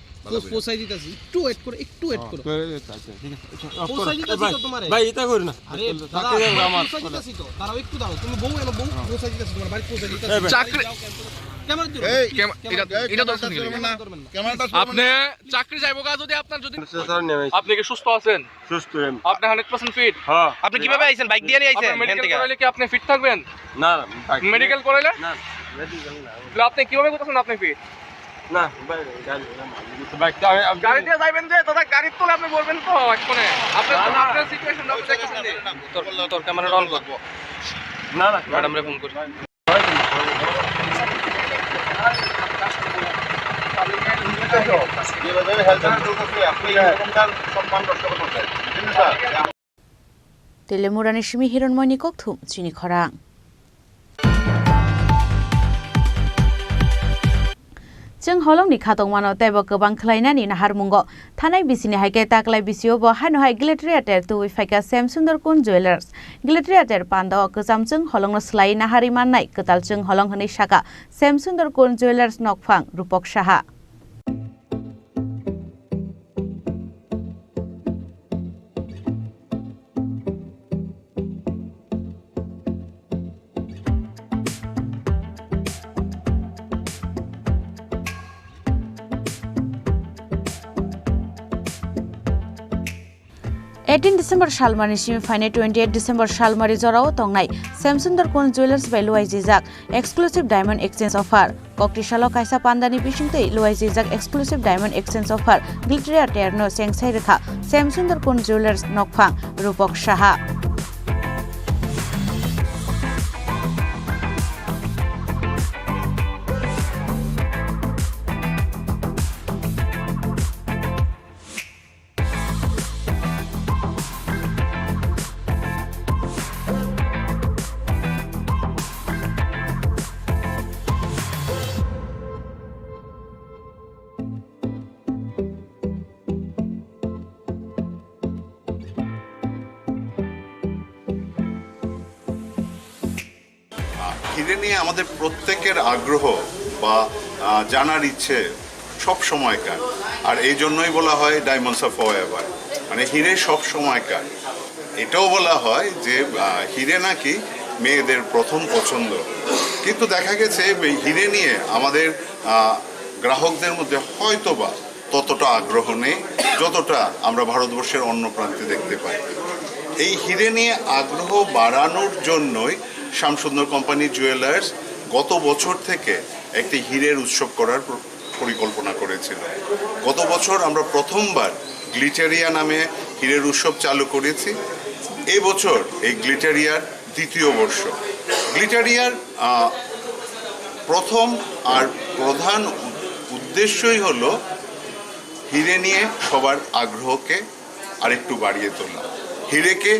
পোসাই দিতাছি একটু ওয়েট করো ঠিক আছে পোসাই দিতাছি তো তোমারে ভাই এটা করি না আরে আমার পোসাই দিতাছি তো তারাও একটু দাও তুমি বউ পোসাই দিতাছি তোমার বাড়ি পোসাই দিতাছি চাকরি আপনি চাকরি যাইবো যদি আপনার যদি আপনি কি সুস্থ আছেন সুস্থ আপনি 100% ফিট হ্যাঁ আপনি কিভাবে আইছেন বাইক দিয়ে আইছেন মেডিকেল করাইলে কি আপনি ফিট থাকবেন না মেডিকেল করাইলে না মেডিকেল না তাহলে আপনি কিভাবে করতেছেন আপনি ফিট না বাইকটা গাড়ি দিয়ে যাবেন যে দাদা গাড়ি তোলে আপনি বলবেন তো এক্ষুনি আপনি আপনার সিচুয়েশন আপনি দেখতেছেন তোর ক্যামেরা অন করব না ম্যাডাম রে ফোন করি তেলেমুরানি সিমি হিরণমণি ককথুম চিনি খরাং जों हलंनि खातंमानो तेबो गोबां खलायनानि नाहार मुंगो थानाय बिसिनि हाइके ताकलाय बिसियोबो हानोहाय गिलेट्रियाटेर तुवै फाइका सेम सुंदरकुन ज्वेलार्स गिलेट्रियाटेर पान्दाव गोजामजों हलंनो स्लाय नाहारि माननाय गोतालजों हलं हनै साका सेम सुंदरकुन ज्वेलार्स नकफां रूपक Saha 18 December Shalmari semi-final 28 December Shalmari Jorao Tongnai Samsundar Kun Jewelers by Luai Jizak exclusive diamond exchange offer Kokti Shalo Kaisa Pandani Bishingtei Luai Jizak exclusive diamond exchange offer Glitteria Terno Sengsai Rekha Samsundar Kun Jewelers Nokphang Rupok Shaha হিরে নিয়ে আমাদের প্রত্যেকের আগ্রহ বা জানার ইচ্ছে সব সময়কার, আর এই জন্যই বলা হয় ডায়মন্ডস অফ ফরএভার, মানে হিরে সব সময়কার। এটাও বলা হয় যে হিরে নাকি মেয়েদের প্রথম পছন্দ, কিন্তু দেখা গেছে হিরে নিয়ে আমাদের গ্রাহকদের মধ্যে হয়তোবা ততটা আগ্রহ নেই যতটা আমরা ভারতবর্ষের অন্য প্রান্তে দেখতে পাই। এই হিরে নিয়ে আগ্রহ বাড়ানোর জন্যই শ্যামসুন্দর কোম্পানি জুয়েলার্স গত বছর থেকে একটি হীরের উৎসব করার পরিকল্পনা করেছিল। গত বছর আমরা প্রথমবার গ্লিটারিয়া নামে হীরের উৎসব চালু করেছি। এই বছর এই গ্লিটারিয়ার দ্বিতীয় বর্ষ। গ্লিটারিয়ার প্রথম আর প্রধান উদ্দেশ্যই হলো হিরে নিয়ে সবার আগ্রহকে আরেকটু বাড়িয়ে তোলা, হিরেকে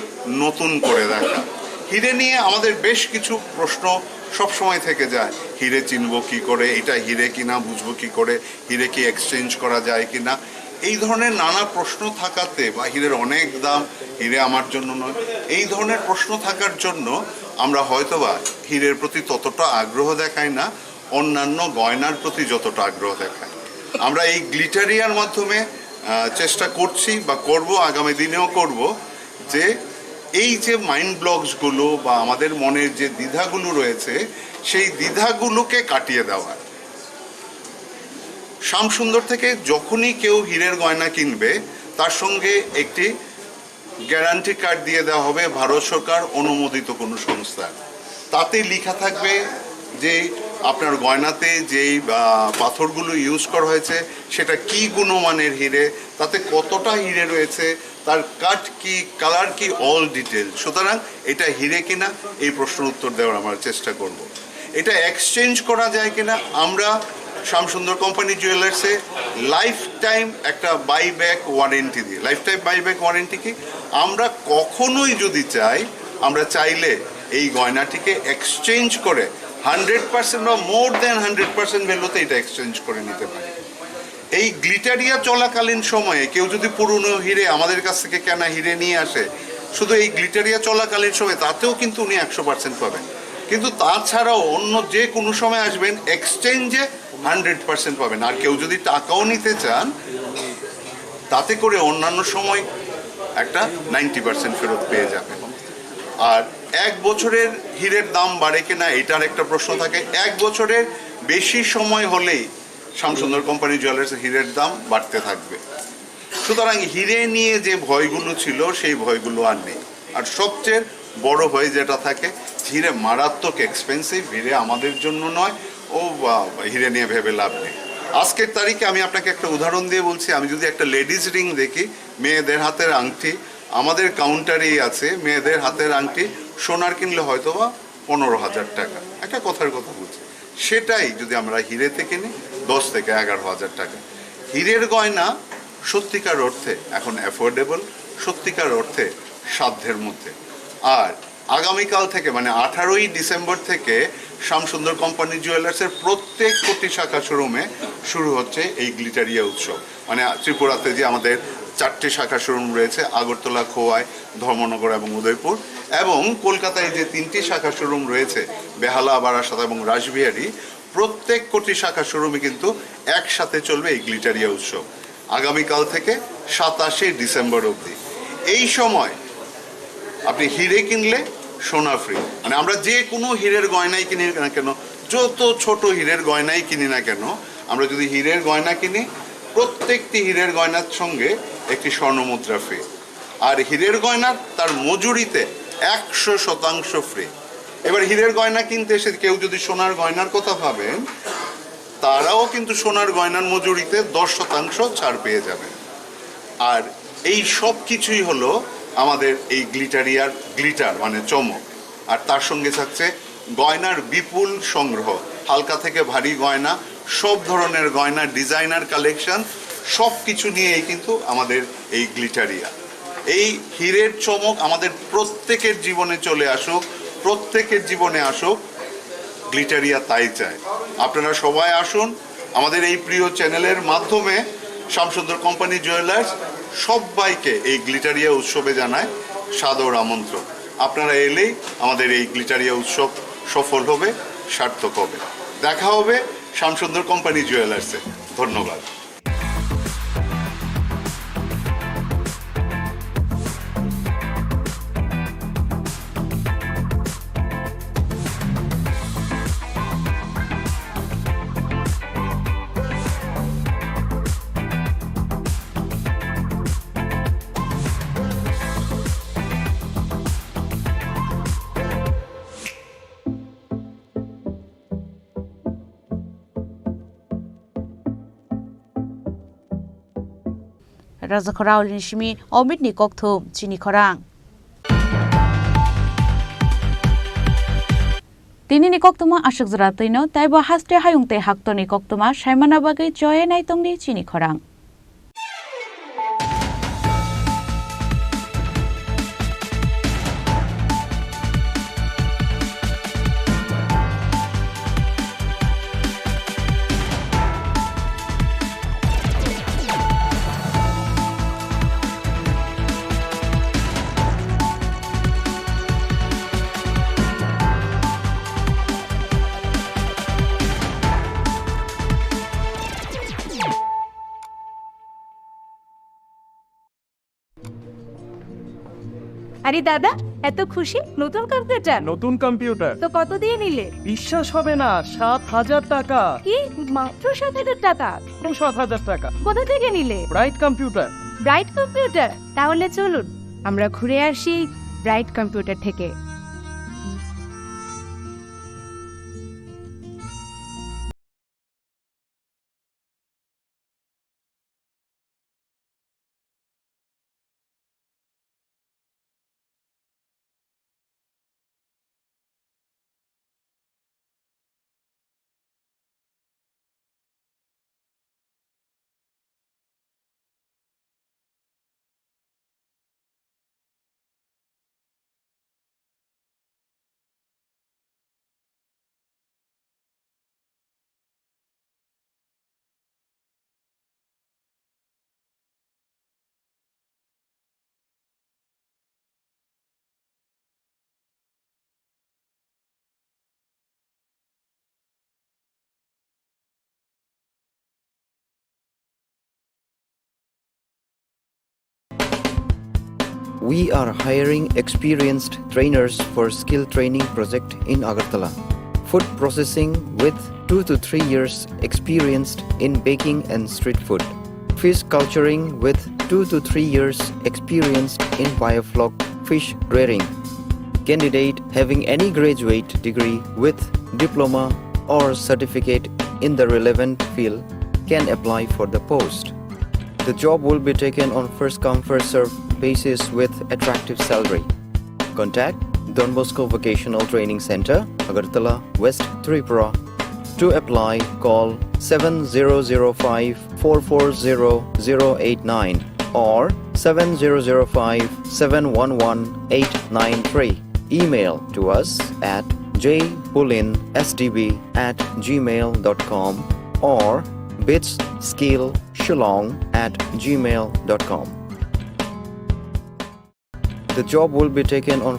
নতুন করে দেখা। হিরে নিয়ে আমাদের বেশ কিছু প্রশ্ন সবসময় থেকে যায়। হিরে চিনব কি করে, এটা হিরে কিনা বুঝবো কি করে, হিরে কি এক্সচেঞ্জ করা যায় কিনা, এই ধরনের নানা প্রশ্ন থাকাতে, বা হিরের অনেক দাম, হিরে আমার জন্য নয়, এই ধরনের প্রশ্ন থাকার জন্য আমরা হয়তোবা হিরের প্রতি ততটা আগ্রহ দেখাই না অন্যান্য গয়নার প্রতি যতটা আগ্রহ দেখাই। আমরা এই গ্লিটারিয়ার মাধ্যমে চেষ্টা করছি বা করব, আগামী দিনেও করব, যে এই যে মাইন্ড ব্লকসগুলো বা আমাদের মনের যে দ্বিধাগুলো রয়েছে সেই দ্বিধাগুলোকে কাটিয়ে দেওয়া। শ্যামসুন্দর থেকে যখনই কেউ হীরের গয়না কিনবে তার সঙ্গে একটি গ্যারান্টি কার্ড দিয়ে দেওয়া হবে ভারত সরকার অনুমোদিত কোনো সংস্থা। তাতে লেখা থাকবে যে আপনার গয়নাতে যেই পাথরগুলো ইউজ করা হয়েছে সেটা কি গুণমানের হিরে, তাতে কতটা হিরে রয়েছে, তার কাট কি, কালার কি, অল ডিটেল। সুতরাং এটা হিরে কিনা এই প্রশ্নের উত্তর দেওয়ার আমরা চেষ্টা করব। এটা এক্সচেঞ্জ করা যায় কিনা, আমরা শ্যামসুন্দর কোম্পানি জুয়েলার্সে লাইফ টাইম একটা বাইব্যাক ওয়ারেন্টি দিই। লাইফ টাইম বাইব্যাক ওয়ারেন্টি কি, আমরা কখনোই যদি চাই, আমরা চাইলে এই গয়নাটিকে এক্সচেঞ্জ করে 100% বা মোর দেন 100% ভ্যালুতে এটা এক্সচেঞ্জ করে নিতে পারি। এই গ্লিটারিয়া চলাকালীন সময়ে কেউ যদি পুরনো হিরে আমাদের কাছ থেকে কেনা হিরে নিয়ে আসে, শুধু এই গ্লিটারিয়া চলাকালীন সময়, তাতেও কিন্তু উনি 100% পাবেন। কিন্তু তাছাড়াও অন্য যে কোনো সময় আসবেন এক্সচেঞ্জে 100% পাবেন। আর কেউ যদি টাকাও নিতে চান, তাতে করে অন্যান্য সময় একটা 90% ফেরত পেয়ে যাবেন। আর এক বছরের হীরের দাম বাড়ে কিনা এটার একটা প্রশ্ন থাকে। এক বছরের বেশি সময় হলেই শ্যামসুন্দর কোম্পানি জুয়েলার্সের হীরের দাম বাড়তে থাকবে। সুতরাং হিরে নিয়ে যে ভয়গুলো ছিল সেই ভয়গুলো আর নেই। আর সবচেয়ে বড় ভয় যেটা থাকে, হিরে মারাত্মক এক্সপেন্সিভ, হিরে আমাদের জন্য নয়, ও হিরে নিয়ে ভেবে লাভ নেই। আজকের তারিখে আমি আপনাকে একটা উদাহরণ দিয়ে বলছি, আমি যদি একটা লেডিস রিং দেখি, মেয়েদের হাতের আংটি আমাদের কাউন্টারেই আছে, মেয়েদের হাতের আংটি সোনার কিনলে হয়তো বা 15,000 টাকা, একটা কথার কথা বলছি, সেটাই যদি আমরা হিরেতে কিনি 10 থেকে 11,000 টাকা। হীরের গয়না সত্যিকার অর্থে এখন অ্যাফোর্ডেবল, সত্যিকার অর্থে সাধ্যের মধ্যে। আর আগামীকাল থেকে মানে 18ই ডিসেম্বর থেকে শ্যামসুন্দর কোম্পানি জুয়েলার্সের প্রত্যেক কোটি শাখা শোরুমে শুরু হচ্ছে এই গ্লিটারিয়া উৎসব। মানে ত্রিপুরাতে যে আমাদের 4টি শাখা শোরুম রয়েছে, আগরতলা, খোয়াই, ধর্মনগর এবং উদয়পুর, এবং কলকাতায় যে 3টি শাখা শোরুম রয়েছে, বেহালা, বারাসাত এবং রাসবিহারী, প্রত্যেক কোটি শাখা শোরুমে কিন্তু একসাথে চলবে এই গ্লিটারিয়া উৎসব আগামীকাল থেকে 27শে ডিসেম্বর অবধি। এই সময় আপনি হিরে কিনলে সোনা ফ্রি। মানে আমরা যে কোনো হীরের গয়নাই কিনি না কেন, যত ছোট হীরের গয়নাই কিনি না কেন, আমরা যদি হীরের গয়না কিনি, প্রত্যেকটি হীরের গয়নার সঙ্গে একটি স্বর্ণ মুদ্রা ফ্রি। আর হীরের গয়নার তার মজুরিতে 100% ফ্রি। এবার হীরের গয়না কিনতে এসে কেউ যদি সোনার গয়নার কথা ভাবেন, তারাও কিন্তু সোনার গয়নার মজুরিতে 10% ছাড় পেয়ে যাবেন। আর এই সব কিছুই হলো আমাদের এই গ্লিটারিয়ার গ্লিটার মানে চমক। আর তার সঙ্গে থাকছে গয়নার বিপুল সংগ্রহ, হালকা থেকে ভারী গয়না, সব ধরনের গয়না, ডিজাইনার কালেকশন, সব কিছু নিয়েই কিন্তু আমাদের এই গ্লিটারিয়া। এই হীরের চমক আমাদের প্রত্যেকের জীবনে চলে আসুক, প্রত্যেকের জীবনে আসুক, গ্লিটারিয়া তাই চায়। আপনারা সবাই আসুন, আমাদের এই প্রিয় চ্যানেলের মাধ্যমে শ্যামসুন্দর কোম্পানি জুয়েলার্স সবাইকে এই গ্লিটারিয়া উৎসবে জানায় সাদর আমন্ত্রণ। আপনারা এলেই আমাদের এই গ্লিটারিয়া উৎসব সফল হবে, সার্থক হবে। দেখা হবে শ্যামসুন্দর কোম্পানি জুয়েলার্সে। ধন্যবাদ। Raza Khorao Nishimi, Omid Nikokto, Chini Khorang. Tini Nikoktuma Ashok Zratino, Taibo Haste Hayungte Hakto Nikoktuma, Shaimanabagi, Joy Naitongdi, Chini Khorang. আরে দাদা, এত খুশি? নতুন কম্পিউটার? নতুন কম্পিউটার তো কত দিয়ে নিলে? বিশ্বাস হবে না, 7,000 টাকা। কি মাত্র 7,000 টাকা? 7,000 টাকা। কোথা থেকে নিলে? Bright computer. Bright computer? তাহলে চলুন আমরা ঘুরে আসি ব্রাইট কম্পিউটার থেকে। We are hiring experienced trainers for skill training project in Agartala. Food processing with 2 to 3 years experienced in baking and street food. Fish culturing with 2 to 3 years experienced in biofloc fish rearing. Candidate having any graduate degree with diploma or certificate in the relevant field can apply for the post. The job will be taken on first come first serve basis with attractive salary. Contact Don Bosco Vocational Training Center, Agartala, West Tripura. To apply, call 7005 440 089 or 7005 711 893. Email to us at jpulinsdb@gmail.com or bitskillshillong@gmail.com. The job will be taken on